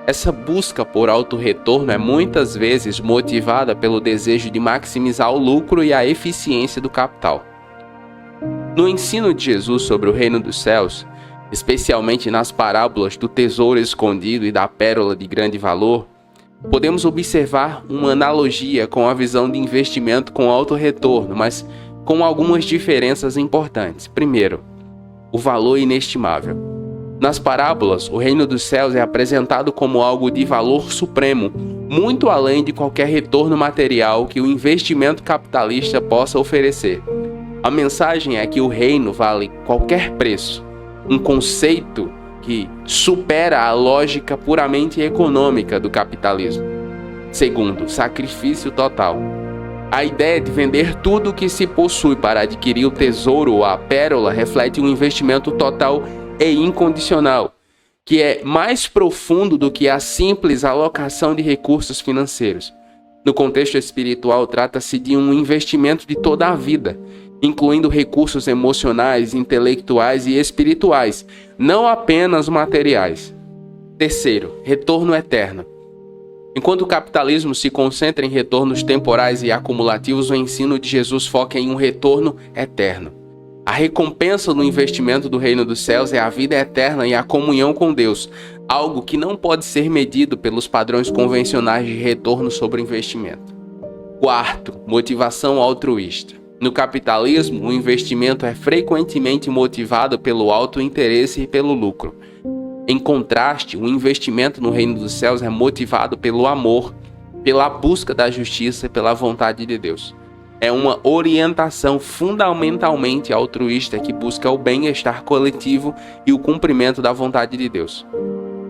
Essa busca por alto retorno é muitas vezes motivada pelo desejo de maximizar o lucro e a eficiência do capital. No ensino de Jesus sobre o reino dos céus, especialmente nas parábolas do tesouro escondido e da pérola de grande valor, podemos observar uma analogia com a visão de investimento com alto retorno, mas com algumas diferenças importantes. Primeiro, o valor inestimável. Nas parábolas, o reino dos céus é apresentado como algo de valor supremo, muito além de qualquer retorno material que o investimento capitalista possa oferecer. A mensagem é que o reino vale qualquer preço, um conceito que supera a lógica puramente econômica do capitalismo. Segundo, sacrifício total. A ideia de vender tudo o que se possui para adquirir o tesouro ou a pérola reflete um investimento total e incondicional, que é mais profundo do que a simples alocação de recursos financeiros. No contexto espiritual, trata-se de um investimento de toda a vida, incluindo recursos emocionais, intelectuais e espirituais, não apenas materiais. Terceiro, retorno eterno. Enquanto o capitalismo se concentra em retornos temporais e acumulativos, o ensino de Jesus foca em um retorno eterno. A recompensa do investimento do reino dos céus é a vida eterna e a comunhão com Deus, algo que não pode ser medido pelos padrões convencionais de retorno sobre investimento. Quarto, motivação altruísta. No capitalismo, o investimento é frequentemente motivado pelo alto interesse e pelo lucro. Em contraste, o investimento no reino dos céus é motivado pelo amor, pela busca da justiça e pela vontade de Deus. É uma orientação fundamentalmente altruísta que busca o bem-estar coletivo e o cumprimento da vontade de Deus.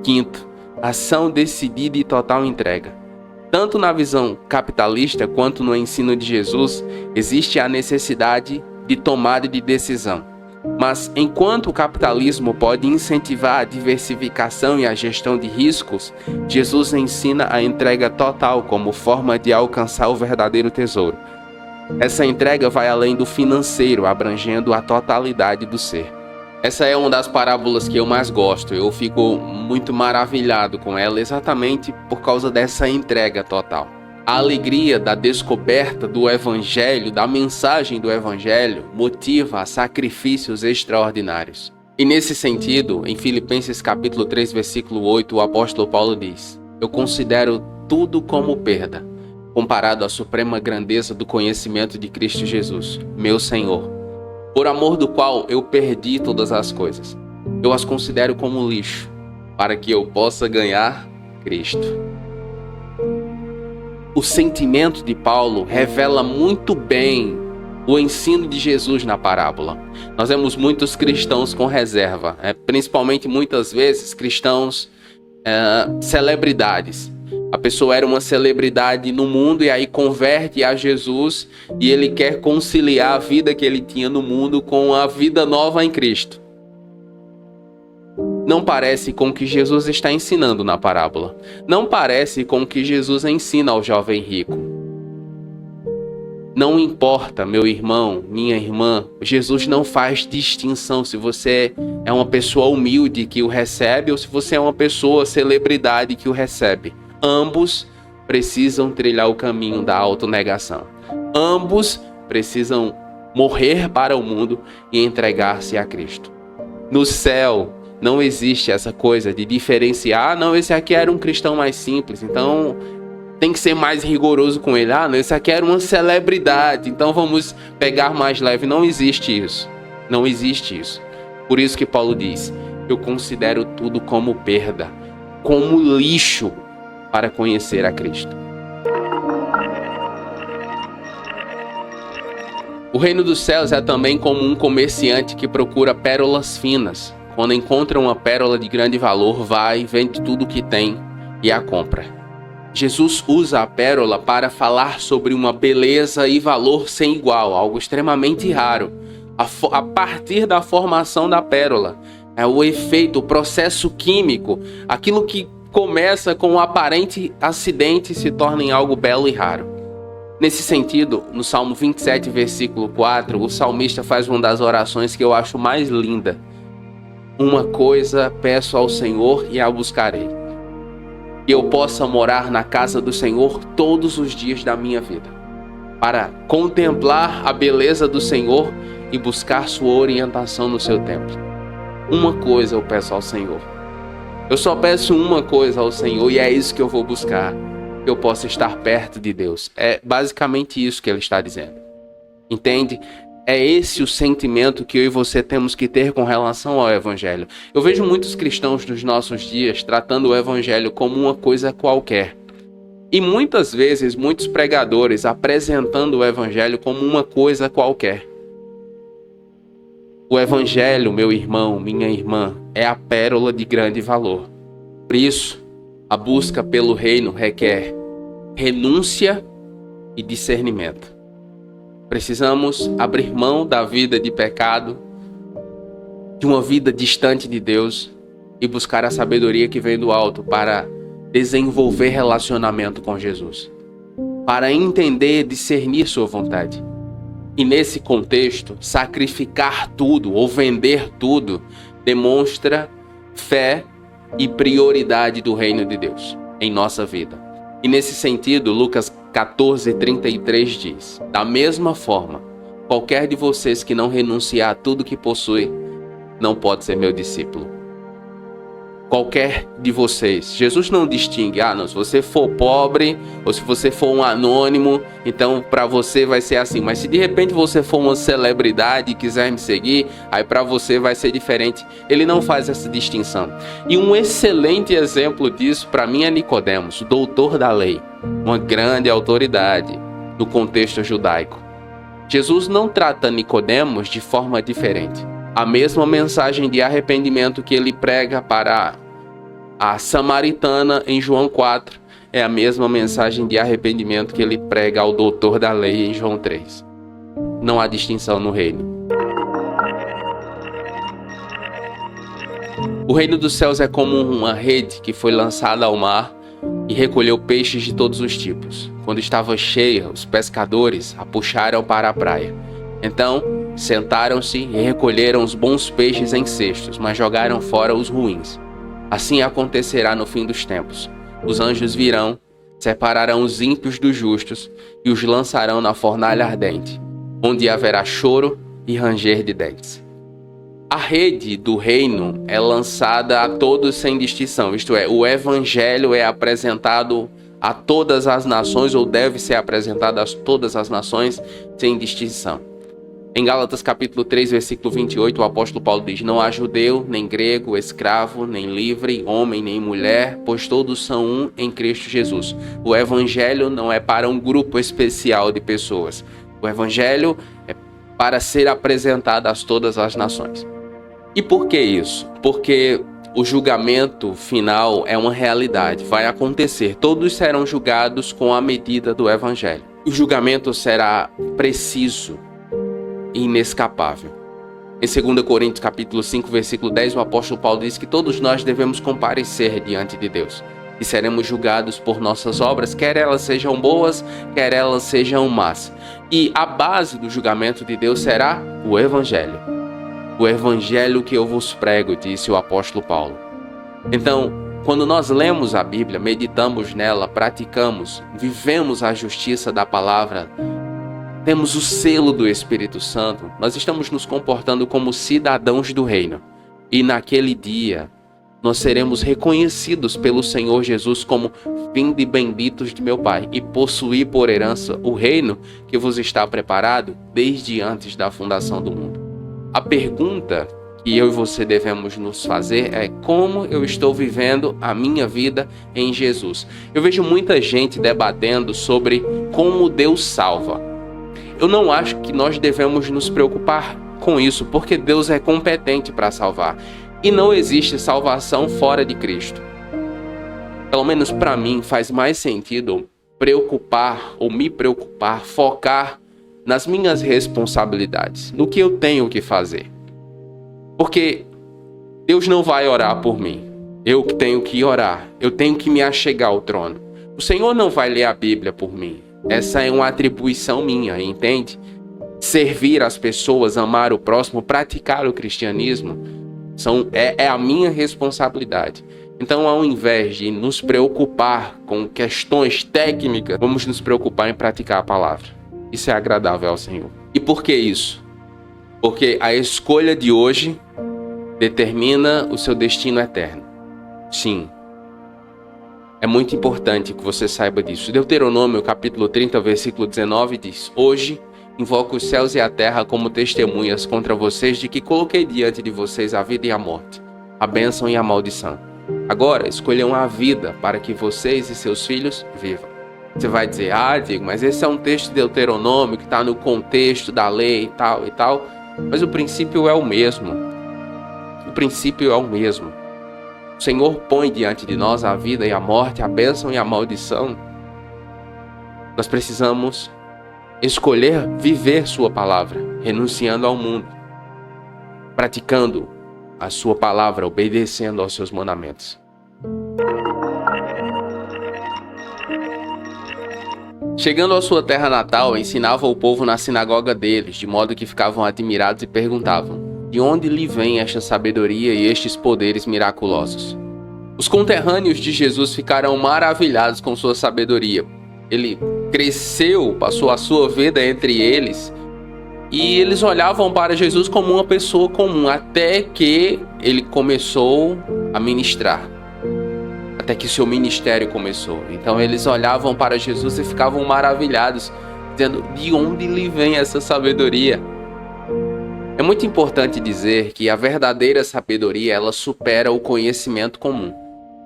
Quinto, ação decidida e total entrega. Tanto na visão capitalista quanto no ensino de Jesus, existe a necessidade de tomada de decisão. Mas enquanto o capitalismo pode incentivar a diversificação e a gestão de riscos, Jesus ensina a entrega total como forma de alcançar o verdadeiro tesouro. Essa entrega vai além do financeiro, abrangendo a totalidade do ser. Essa é uma das parábolas que eu mais gosto. Eu fico muito maravilhado com ela exatamente por causa dessa entrega total. A alegria da descoberta do Evangelho, da mensagem do Evangelho, motiva a sacrifícios extraordinários. E nesse sentido, em Filipenses capítulo 3, versículo 8, o apóstolo Paulo diz: "Eu considero tudo como perda, comparado à suprema grandeza do conhecimento de Cristo Jesus, meu Senhor, por amor do qual eu perdi todas as coisas. Eu as considero como lixo, para que eu possa ganhar Cristo." O sentimento de Paulo revela muito bem o ensino de Jesus na parábola. Nós vemos muitos cristãos com reserva, principalmente muitas vezes cristãos celebridades. A pessoa era uma celebridade no mundo e aí converte a Jesus e ele quer conciliar a vida que ele tinha no mundo com a vida nova em Cristo. Não parece com o que Jesus está ensinando na parábola. Não parece com o que Jesus ensina ao jovem rico. Não importa, meu irmão, minha irmã, Jesus não faz distinção se você é uma pessoa humilde que o recebe ou se você é uma pessoa celebridade que o recebe. Ambos precisam trilhar o caminho da autonegação. Ambos precisam morrer para o mundo e entregar-se a Cristo. No céu, não existe essa coisa de diferenciar. Não, esse aqui era um cristão mais simples, então tem que ser mais rigoroso com ele. Não, esse aqui era uma celebridade, então vamos pegar mais leve. Não existe isso. Não existe isso. Por isso que Paulo diz: eu considero tudo como perda, como lixo, para conhecer a Cristo. O reino dos céus é também como um comerciante que procura pérolas finas. Quando encontra uma pérola de grande valor, vai, vende tudo o que tem e a compra. Jesus usa a pérola para falar sobre uma beleza e valor sem igual, algo extremamente raro. A partir da formação da pérola, é o efeito, o processo químico, aquilo que começa com um aparente acidente se torna em algo belo e raro. Nesse sentido, no Salmo 27, versículo 4, o salmista faz uma das orações que eu acho mais linda. Uma coisa peço ao Senhor e a buscarei, que eu possa morar na casa do Senhor todos os dias da minha vida, para contemplar a beleza do Senhor e buscar sua orientação no seu templo. Uma coisa eu peço ao Senhor. Eu só peço uma coisa ao Senhor e é isso que eu vou buscar, que eu possa estar perto de Deus. É basicamente isso que ele está dizendo. Entende? É esse o sentimento que eu e você temos que ter com relação ao Evangelho. Eu vejo muitos cristãos dos nossos dias tratando o Evangelho como uma coisa qualquer. E muitas vezes, muitos pregadores apresentando o Evangelho como uma coisa qualquer. O Evangelho, meu irmão, minha irmã, é a pérola de grande valor. Por isso, a busca pelo reino requer renúncia e discernimento. Precisamos abrir mão da vida de pecado, de uma vida distante de Deus e buscar a sabedoria que vem do alto para desenvolver relacionamento com Jesus, para entender e discernir sua vontade. E nesse contexto, sacrificar tudo ou vender tudo demonstra fé e prioridade do reino de Deus em nossa vida. E nesse sentido, Lucas 14:33 diz: da mesma forma, qualquer de vocês que não renunciar a tudo que possui, não pode ser meu discípulo. Qualquer de vocês. Jesus não distingue, não, se você for pobre ou se você for um anônimo, então para você vai ser assim. Mas se de repente você for uma celebridade e quiser me seguir, aí para você vai ser diferente. Ele não faz essa distinção. E um excelente exemplo disso para mim é Nicodemos, o doutor da lei, uma grande autoridade no contexto judaico. Jesus não trata Nicodemos de forma diferente. A mesma mensagem de arrependimento que ele prega para a samaritana em João 4 é a mesma mensagem de arrependimento que ele prega ao doutor da lei em João 3. Não há distinção no reino. O reino dos céus é como uma rede que foi lançada ao mar e recolheu peixes de todos os tipos. Quando estava cheia, os pescadores a puxaram para a praia. Então, sentaram-se e recolheram os bons peixes em cestos, mas jogaram fora os ruins. Assim acontecerá no fim dos tempos. Os anjos virão, separarão os ímpios dos justos e os lançarão na fornalha ardente, onde haverá choro e ranger de dentes. A rede do reino é lançada a todos sem distinção, isto é, o evangelho é apresentado a todas as nações, ou deve ser apresentado a todas as nações sem distinção. Em Gálatas capítulo 3, versículo 28, o apóstolo Paulo diz: não há judeu, nem grego, escravo, nem livre, homem, nem mulher, pois todos são um em Cristo Jesus. O evangelho não é para um grupo especial de pessoas. O evangelho é para ser apresentado a todas as nações. E por que isso? Porque o julgamento final é uma realidade, vai acontecer. Todos serão julgados com a medida do evangelho. O julgamento será preciso e inescapável. Em 2 Coríntios capítulo 5, versículo 10, o apóstolo Paulo diz que todos nós devemos comparecer diante de Deus e seremos julgados por nossas obras, quer elas sejam boas, quer elas sejam más. E a base do julgamento de Deus será o evangelho. O evangelho que eu vos prego, disse o apóstolo Paulo. Então, quando nós lemos a Bíblia, meditamos nela, praticamos, vivemos a justiça da palavra, temos o selo do Espírito Santo, nós estamos nos comportando como cidadãos do reino. E naquele dia, nós seremos reconhecidos pelo Senhor Jesus como vinde benditos de meu Pai e possuir por herança o reino que vos está preparado desde antes da fundação do mundo. A pergunta que eu e você devemos nos fazer é como eu estou vivendo a minha vida em Jesus. Eu vejo muita gente debatendo sobre como Deus salva. Eu não acho que nós devemos nos preocupar com isso, porque Deus é competente para salvar. E não existe salvação fora de Cristo. Pelo menos para mim faz mais sentido me preocupar, focar nas minhas responsabilidades, no que eu tenho que fazer. Porque Deus não vai orar por mim. Eu que tenho que orar. Eu tenho que me achegar ao trono. O Senhor não vai ler a Bíblia por mim. Essa é uma atribuição minha, entende? Servir as pessoas, amar o próximo, praticar o cristianismo, é a minha responsabilidade. Então, ao invés de nos preocupar com questões técnicas, vamos nos preocupar em praticar a palavra. Isso é agradável ao Senhor. E por que isso? Porque a escolha de hoje determina o seu destino eterno. Sim. É muito importante que você saiba disso. Deuteronômio, capítulo 30, versículo 19, diz: Hoje invoco os céus e a terra como testemunhas contra vocês de que coloquei diante de vocês a vida e a morte, a bênção e a maldição. Agora, escolham a vida para que vocês e seus filhos vivam. Você vai dizer: Diego, mas esse é um texto de Deuteronômio que está no contexto da lei e tal e tal. Mas o princípio é o mesmo. O princípio é o mesmo. O Senhor põe diante de nós a vida e a morte, a bênção e a maldição. Nós precisamos escolher viver sua palavra, renunciando ao mundo, praticando a sua palavra, obedecendo aos seus mandamentos. Chegando à sua terra natal, ensinava o povo na sinagoga deles, de modo que ficavam admirados e perguntavam: de onde lhe vem esta sabedoria e estes poderes miraculosos? Os conterrâneos de Jesus ficaram maravilhados com sua sabedoria. Ele cresceu, passou a sua vida entre eles, e eles olhavam para Jesus como uma pessoa comum, até que ele começou a ministrar. Até que seu ministério começou. Então eles olhavam para Jesus e ficavam maravilhados, dizendo: de onde lhe vem essa sabedoria? É muito importante dizer que a verdadeira sabedoria, ela supera o conhecimento comum.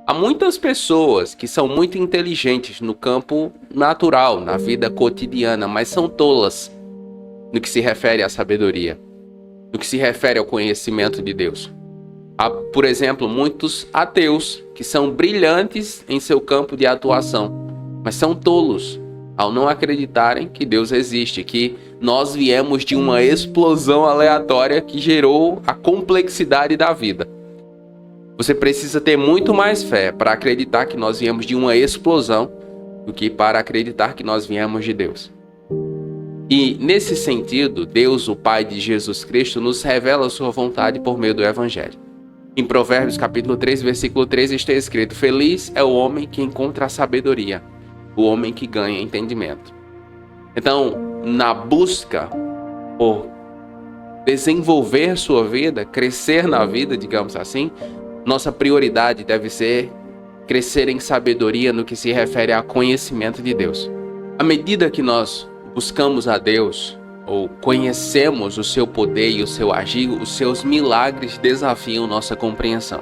Há muitas pessoas que são muito inteligentes no campo natural, na vida cotidiana, mas são tolas no que se refere à sabedoria, no que se refere ao conhecimento de Deus. Há, por exemplo, muitos ateus que são brilhantes em seu campo de atuação, mas são tolos ao não acreditarem que Deus existe, que nós viemos de uma explosão aleatória que gerou a complexidade da vida. Você precisa ter muito mais fé para acreditar que nós viemos de uma explosão do que para acreditar que nós viemos de Deus. E, nesse sentido, Deus, o Pai de Jesus Cristo, nos revela a sua vontade por meio do Evangelho. Em Provérbios, capítulo 3, versículo 3, está escrito: Feliz é o homem que encontra a sabedoria, o homem que ganha entendimento. Então, na busca por desenvolver sua vida, crescer na vida, digamos assim, nossa prioridade deve ser crescer em sabedoria no que se refere a conhecimento de Deus. À medida que nós buscamos a Deus, ou conhecemos o seu poder e o seu agir, os seus milagres desafiam nossa compreensão.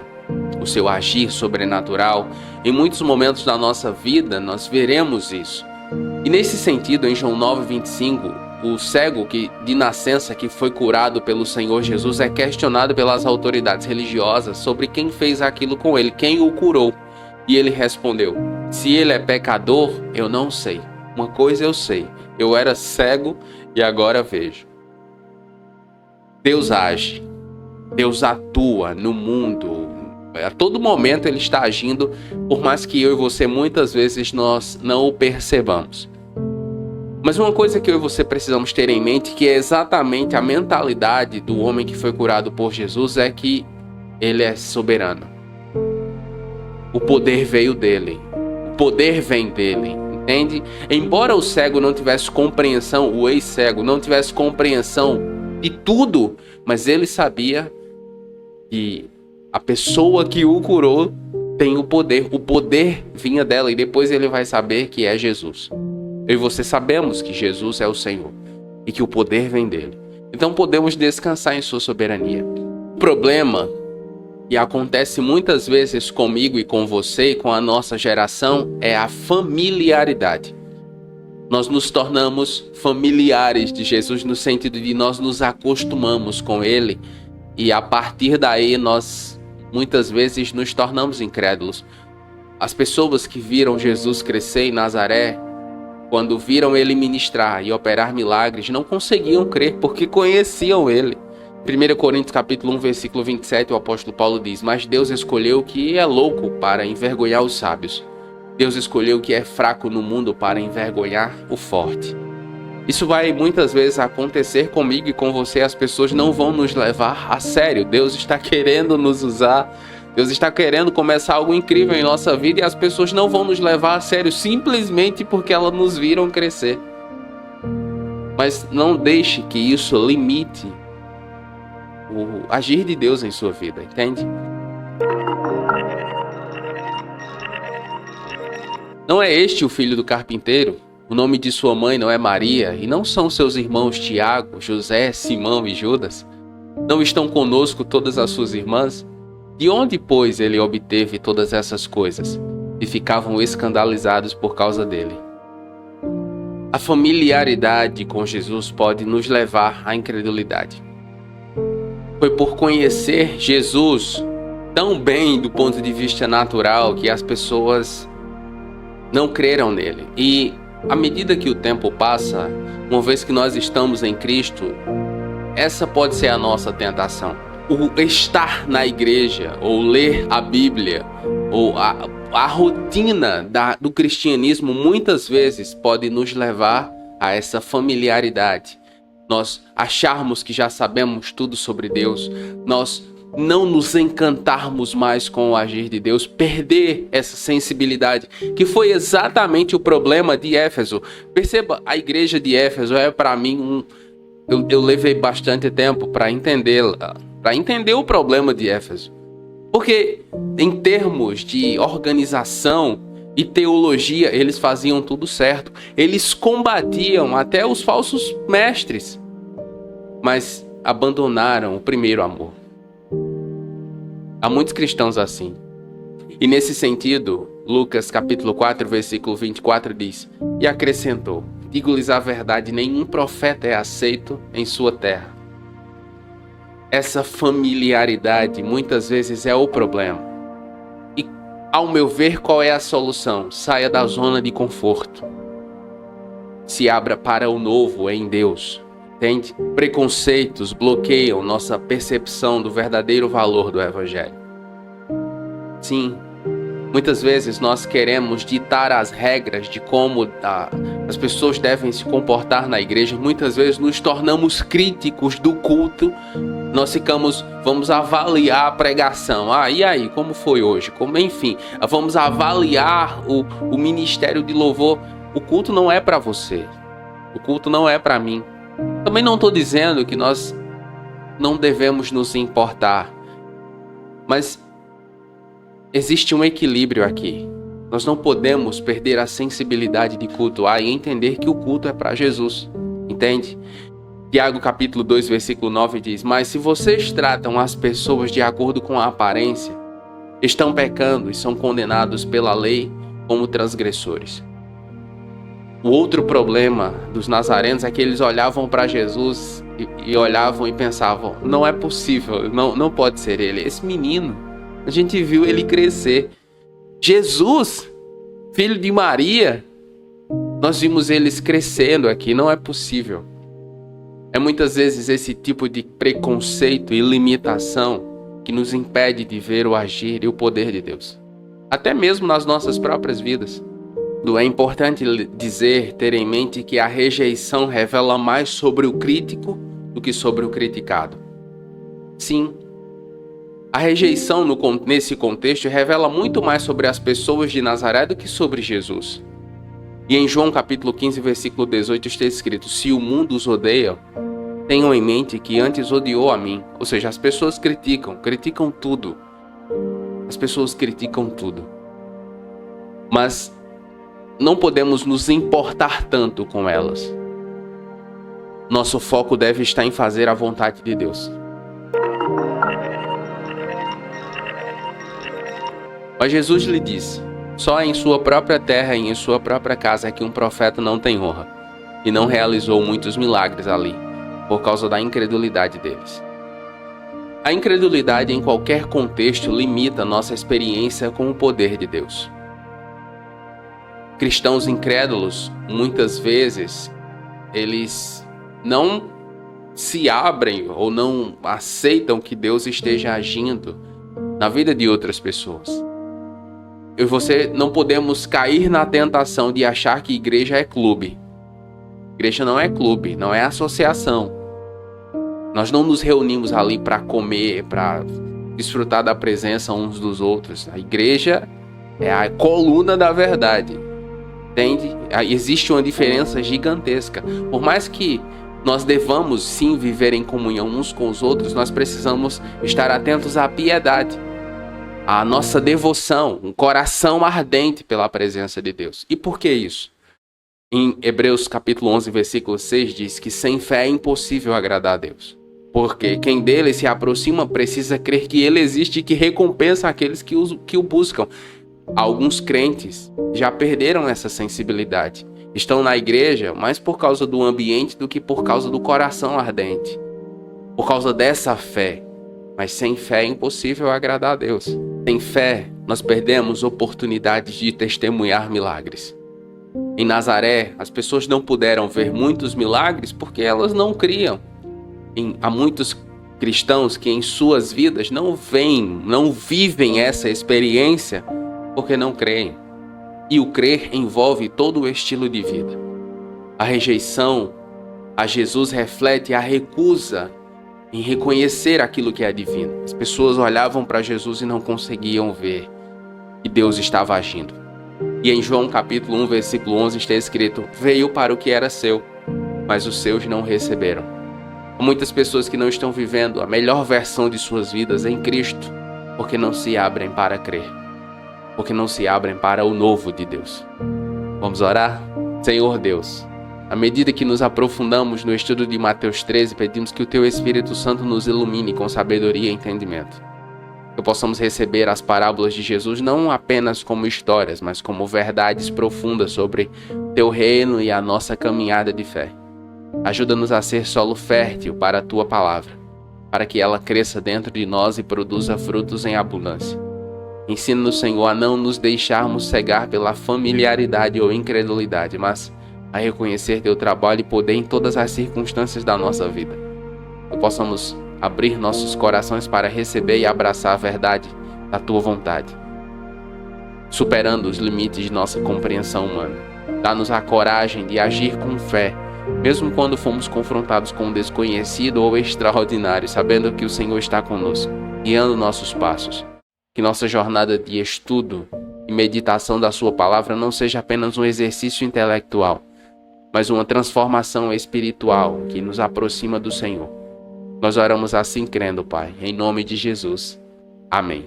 O seu agir sobrenatural, em muitos momentos da nossa vida, nós veremos isso. E nesse sentido, em João 9:25, o cego de nascença que foi curado pelo Senhor Jesus é questionado pelas autoridades religiosas sobre quem fez aquilo com ele, quem o curou. E ele respondeu: se ele é pecador, eu não sei. Uma coisa eu sei, eu era cego e agora vejo. Deus age, Deus atua no mundo. A todo momento ele está agindo, por mais que eu e você muitas vezes nós não o percebamos. Mas uma coisa que eu e você precisamos ter em mente, que é exatamente a mentalidade do homem que foi curado por Jesus, é que ele é soberano. O poder veio dele, o poder vem dele, entende? Embora o cego não tivesse compreensão, o ex-cego não tivesse compreensão de tudo, mas ele sabia que a pessoa que o curou tem o poder vinha dela, e depois ele vai saber que é Jesus. Eu e você sabemos que Jesus é o Senhor e que o poder vem dele. Então podemos descansar em sua soberania. O problema que acontece muitas vezes comigo e com você e com a nossa geração é a familiaridade. Nós nos tornamos familiares de Jesus no sentido de nós nos acostumamos com Ele e a partir daí nós muitas vezes nos tornamos incrédulos. As pessoas que viram Jesus crescer em Nazaré, quando viram Ele ministrar e operar milagres, não conseguiam crer porque conheciam Ele. 1 Coríntios capítulo 1, versículo 27, o apóstolo Paulo diz: mas Deus escolheu o que é louco para envergonhar os sábios. Deus escolheu o que é fraco no mundo para envergonhar o forte. Isso vai muitas vezes acontecer comigo e com você. As pessoas não vão nos levar a sério. Deus está querendo nos usar. Deus está querendo começar algo incrível em nossa vida e as pessoas não vão nos levar a sério simplesmente porque elas nos viram crescer. Mas não deixe que isso limite o agir de Deus em sua vida, entende? Não é este o filho do carpinteiro? O nome de sua mãe não é Maria? E não são seus irmãos Tiago, José, Simão e Judas? Não estão conosco todas as suas irmãs? De onde, pois, ele obteve todas essas coisas? E ficavam escandalizados por causa dele. A familiaridade com Jesus pode nos levar à incredulidade. Foi por conhecer Jesus tão bem do ponto de vista natural que as pessoas não creram nele. E à medida que o tempo passa, uma vez que nós estamos em Cristo, essa pode ser a nossa tentação. O estar na igreja, ou ler a Bíblia, ou a rotina do cristianismo muitas vezes pode nos levar a essa familiaridade. Nós acharmos que já sabemos tudo sobre Deus, nós não nos encantarmos mais com o agir de Deus, perder essa sensibilidade, que foi exatamente o problema de Éfeso. Perceba, a igreja de Éfeso é para mim eu levei bastante tempo para entendê-la, para entender o problema de Éfeso. Porque em termos de organização e teologia, eles faziam tudo certo. Eles combatiam até os falsos mestres, mas abandonaram o primeiro amor. Há muitos cristãos assim. E nesse sentido, Lucas capítulo 4, versículo 24 diz: e acrescentou: digo-lhes a verdade, nenhum profeta é aceito em sua terra. Essa familiaridade muitas vezes é o problema. E, ao meu ver, qual é a solução? Saia da zona de conforto. Se abra para o novo em Deus. Entende? Preconceitos bloqueiam nossa percepção do verdadeiro valor do Evangelho. Sim, muitas vezes nós queremos ditar as regras de como as pessoas devem se comportar na igreja. Muitas vezes nos tornamos críticos do culto. Nós vamos avaliar a pregação. E aí, como foi hoje? Enfim, vamos avaliar o ministério de louvor. O culto não é para você. O culto não é para mim. Também não estou dizendo que nós não devemos nos importar. Mas existe um equilíbrio aqui. Nós não podemos perder a sensibilidade de cultuar e entender que o culto é para Jesus. Entende? Tiago capítulo 2, versículo 9 diz: mas se vocês tratam as pessoas de acordo com a aparência, estão pecando e são condenados pela lei como transgressores. O outro problema dos nazarenos é que eles olhavam para Jesus e olhavam e pensavam: não é possível, não pode ser ele. Esse menino, a gente viu ele crescer. Jesus, filho de Maria, nós vimos eles crescendo aqui, não é possível. É muitas vezes esse tipo de preconceito e limitação que nos impede de ver o agir e o poder de Deus. Até mesmo nas nossas próprias vidas. É importante ter em mente que a rejeição revela mais sobre o crítico do que sobre o criticado. Sim, a rejeição nesse contexto revela muito mais sobre as pessoas de Nazaré do que sobre Jesus. E em João capítulo 15, versículo 18 está escrito: se o mundo os odeia, tenham em mente que antes odiou a mim. Ou seja, as pessoas criticam tudo. As pessoas criticam tudo. Mas não podemos nos importar tanto com elas. Nosso foco deve estar em fazer a vontade de Deus. Mas Jesus lhe disse: só em sua própria terra e em sua própria casa é que um profeta não tem honra, e não realizou muitos milagres ali, por causa da incredulidade deles. A incredulidade em qualquer contexto limita nossa experiência com o poder de Deus. Cristãos incrédulos, muitas vezes, eles não se abrem ou não aceitam que Deus esteja agindo na vida de outras pessoas. Eu e você não podemos cair na tentação de achar que igreja é clube. Igreja não é clube, não é associação. Nós não nos reunimos ali para comer, para desfrutar da presença uns dos outros. A igreja é a coluna da verdade. Entende? Existe uma diferença gigantesca. Por mais que nós devamos sim viver em comunhão uns com os outros, nós precisamos estar atentos à piedade, à nossa devoção, um coração ardente pela presença de Deus. E por que isso? Em Hebreus capítulo 11, versículo 6 diz que sem fé é impossível agradar a Deus. Porque quem dele se aproxima precisa crer que ele existe e que recompensa aqueles que o buscam. Alguns crentes já perderam essa sensibilidade. Estão na igreja mais por causa do ambiente do que por causa do coração ardente. Por causa dessa fé. Mas sem fé é impossível agradar a Deus. Sem fé, nós perdemos oportunidades de testemunhar milagres. Em Nazaré, as pessoas não puderam ver muitos milagres porque elas não criam. Há muitos cristãos que em suas vidas não vivem essa experiência porque não creem. E o crer envolve todo o estilo de vida. A rejeição a Jesus reflete a recusa em reconhecer aquilo que é divino. As pessoas olhavam para Jesus e não conseguiam ver que Deus estava agindo. E em João capítulo 1, versículo 11 está escrito: veio para o que era seu, mas os seus não receberam. Há muitas pessoas que não estão vivendo a melhor versão de suas vidas em Cristo, porque não se abrem para crer, porque não se abrem para o novo de Deus. Vamos orar? Senhor Deus, à medida que nos aprofundamos no estudo de Mateus 13, pedimos que o Teu Espírito Santo nos ilumine com sabedoria e entendimento. Que possamos receber as parábolas de Jesus não apenas como histórias, mas como verdades profundas sobre Teu reino e a nossa caminhada de fé. Ajuda-nos a ser solo fértil para a Tua palavra, para que ela cresça dentro de nós e produza frutos em abundância. Ensina-nos, Senhor, a não nos deixarmos cegar pela familiaridade ou incredulidade, mas a reconhecer Teu trabalho e poder em todas as circunstâncias da nossa vida. Que possamos abrir nossos corações para receber e abraçar a verdade da Tua vontade, superando os limites de nossa compreensão humana. Dá-nos a coragem de agir com fé, mesmo quando fomos confrontados com um desconhecido ou extraordinário, sabendo que o Senhor está conosco, guiando nossos passos. Que nossa jornada de estudo e meditação da Sua palavra não seja apenas um exercício intelectual, mas uma transformação espiritual que nos aproxima do Senhor. Nós oramos assim crendo, Pai, em nome de Jesus. Amém.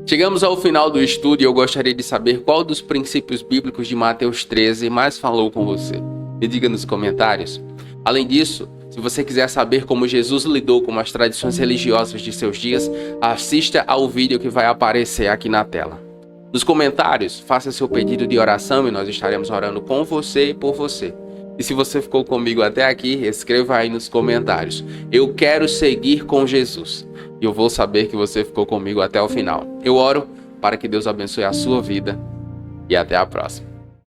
Chegamos ao final do estudo e eu gostaria de saber qual dos princípios bíblicos de Mateus 13 mais falou com você. Me diga nos comentários. Além disso, se você quiser saber como Jesus lidou com as tradições religiosas de seus dias, assista ao vídeo que vai aparecer aqui na tela. Nos comentários, faça seu pedido de oração e nós estaremos orando com você e por você. E se você ficou comigo até aqui, escreva aí nos comentários: eu quero seguir com Jesus. E eu vou saber que você ficou comigo até o final. Eu oro para que Deus abençoe a sua vida e até a próxima.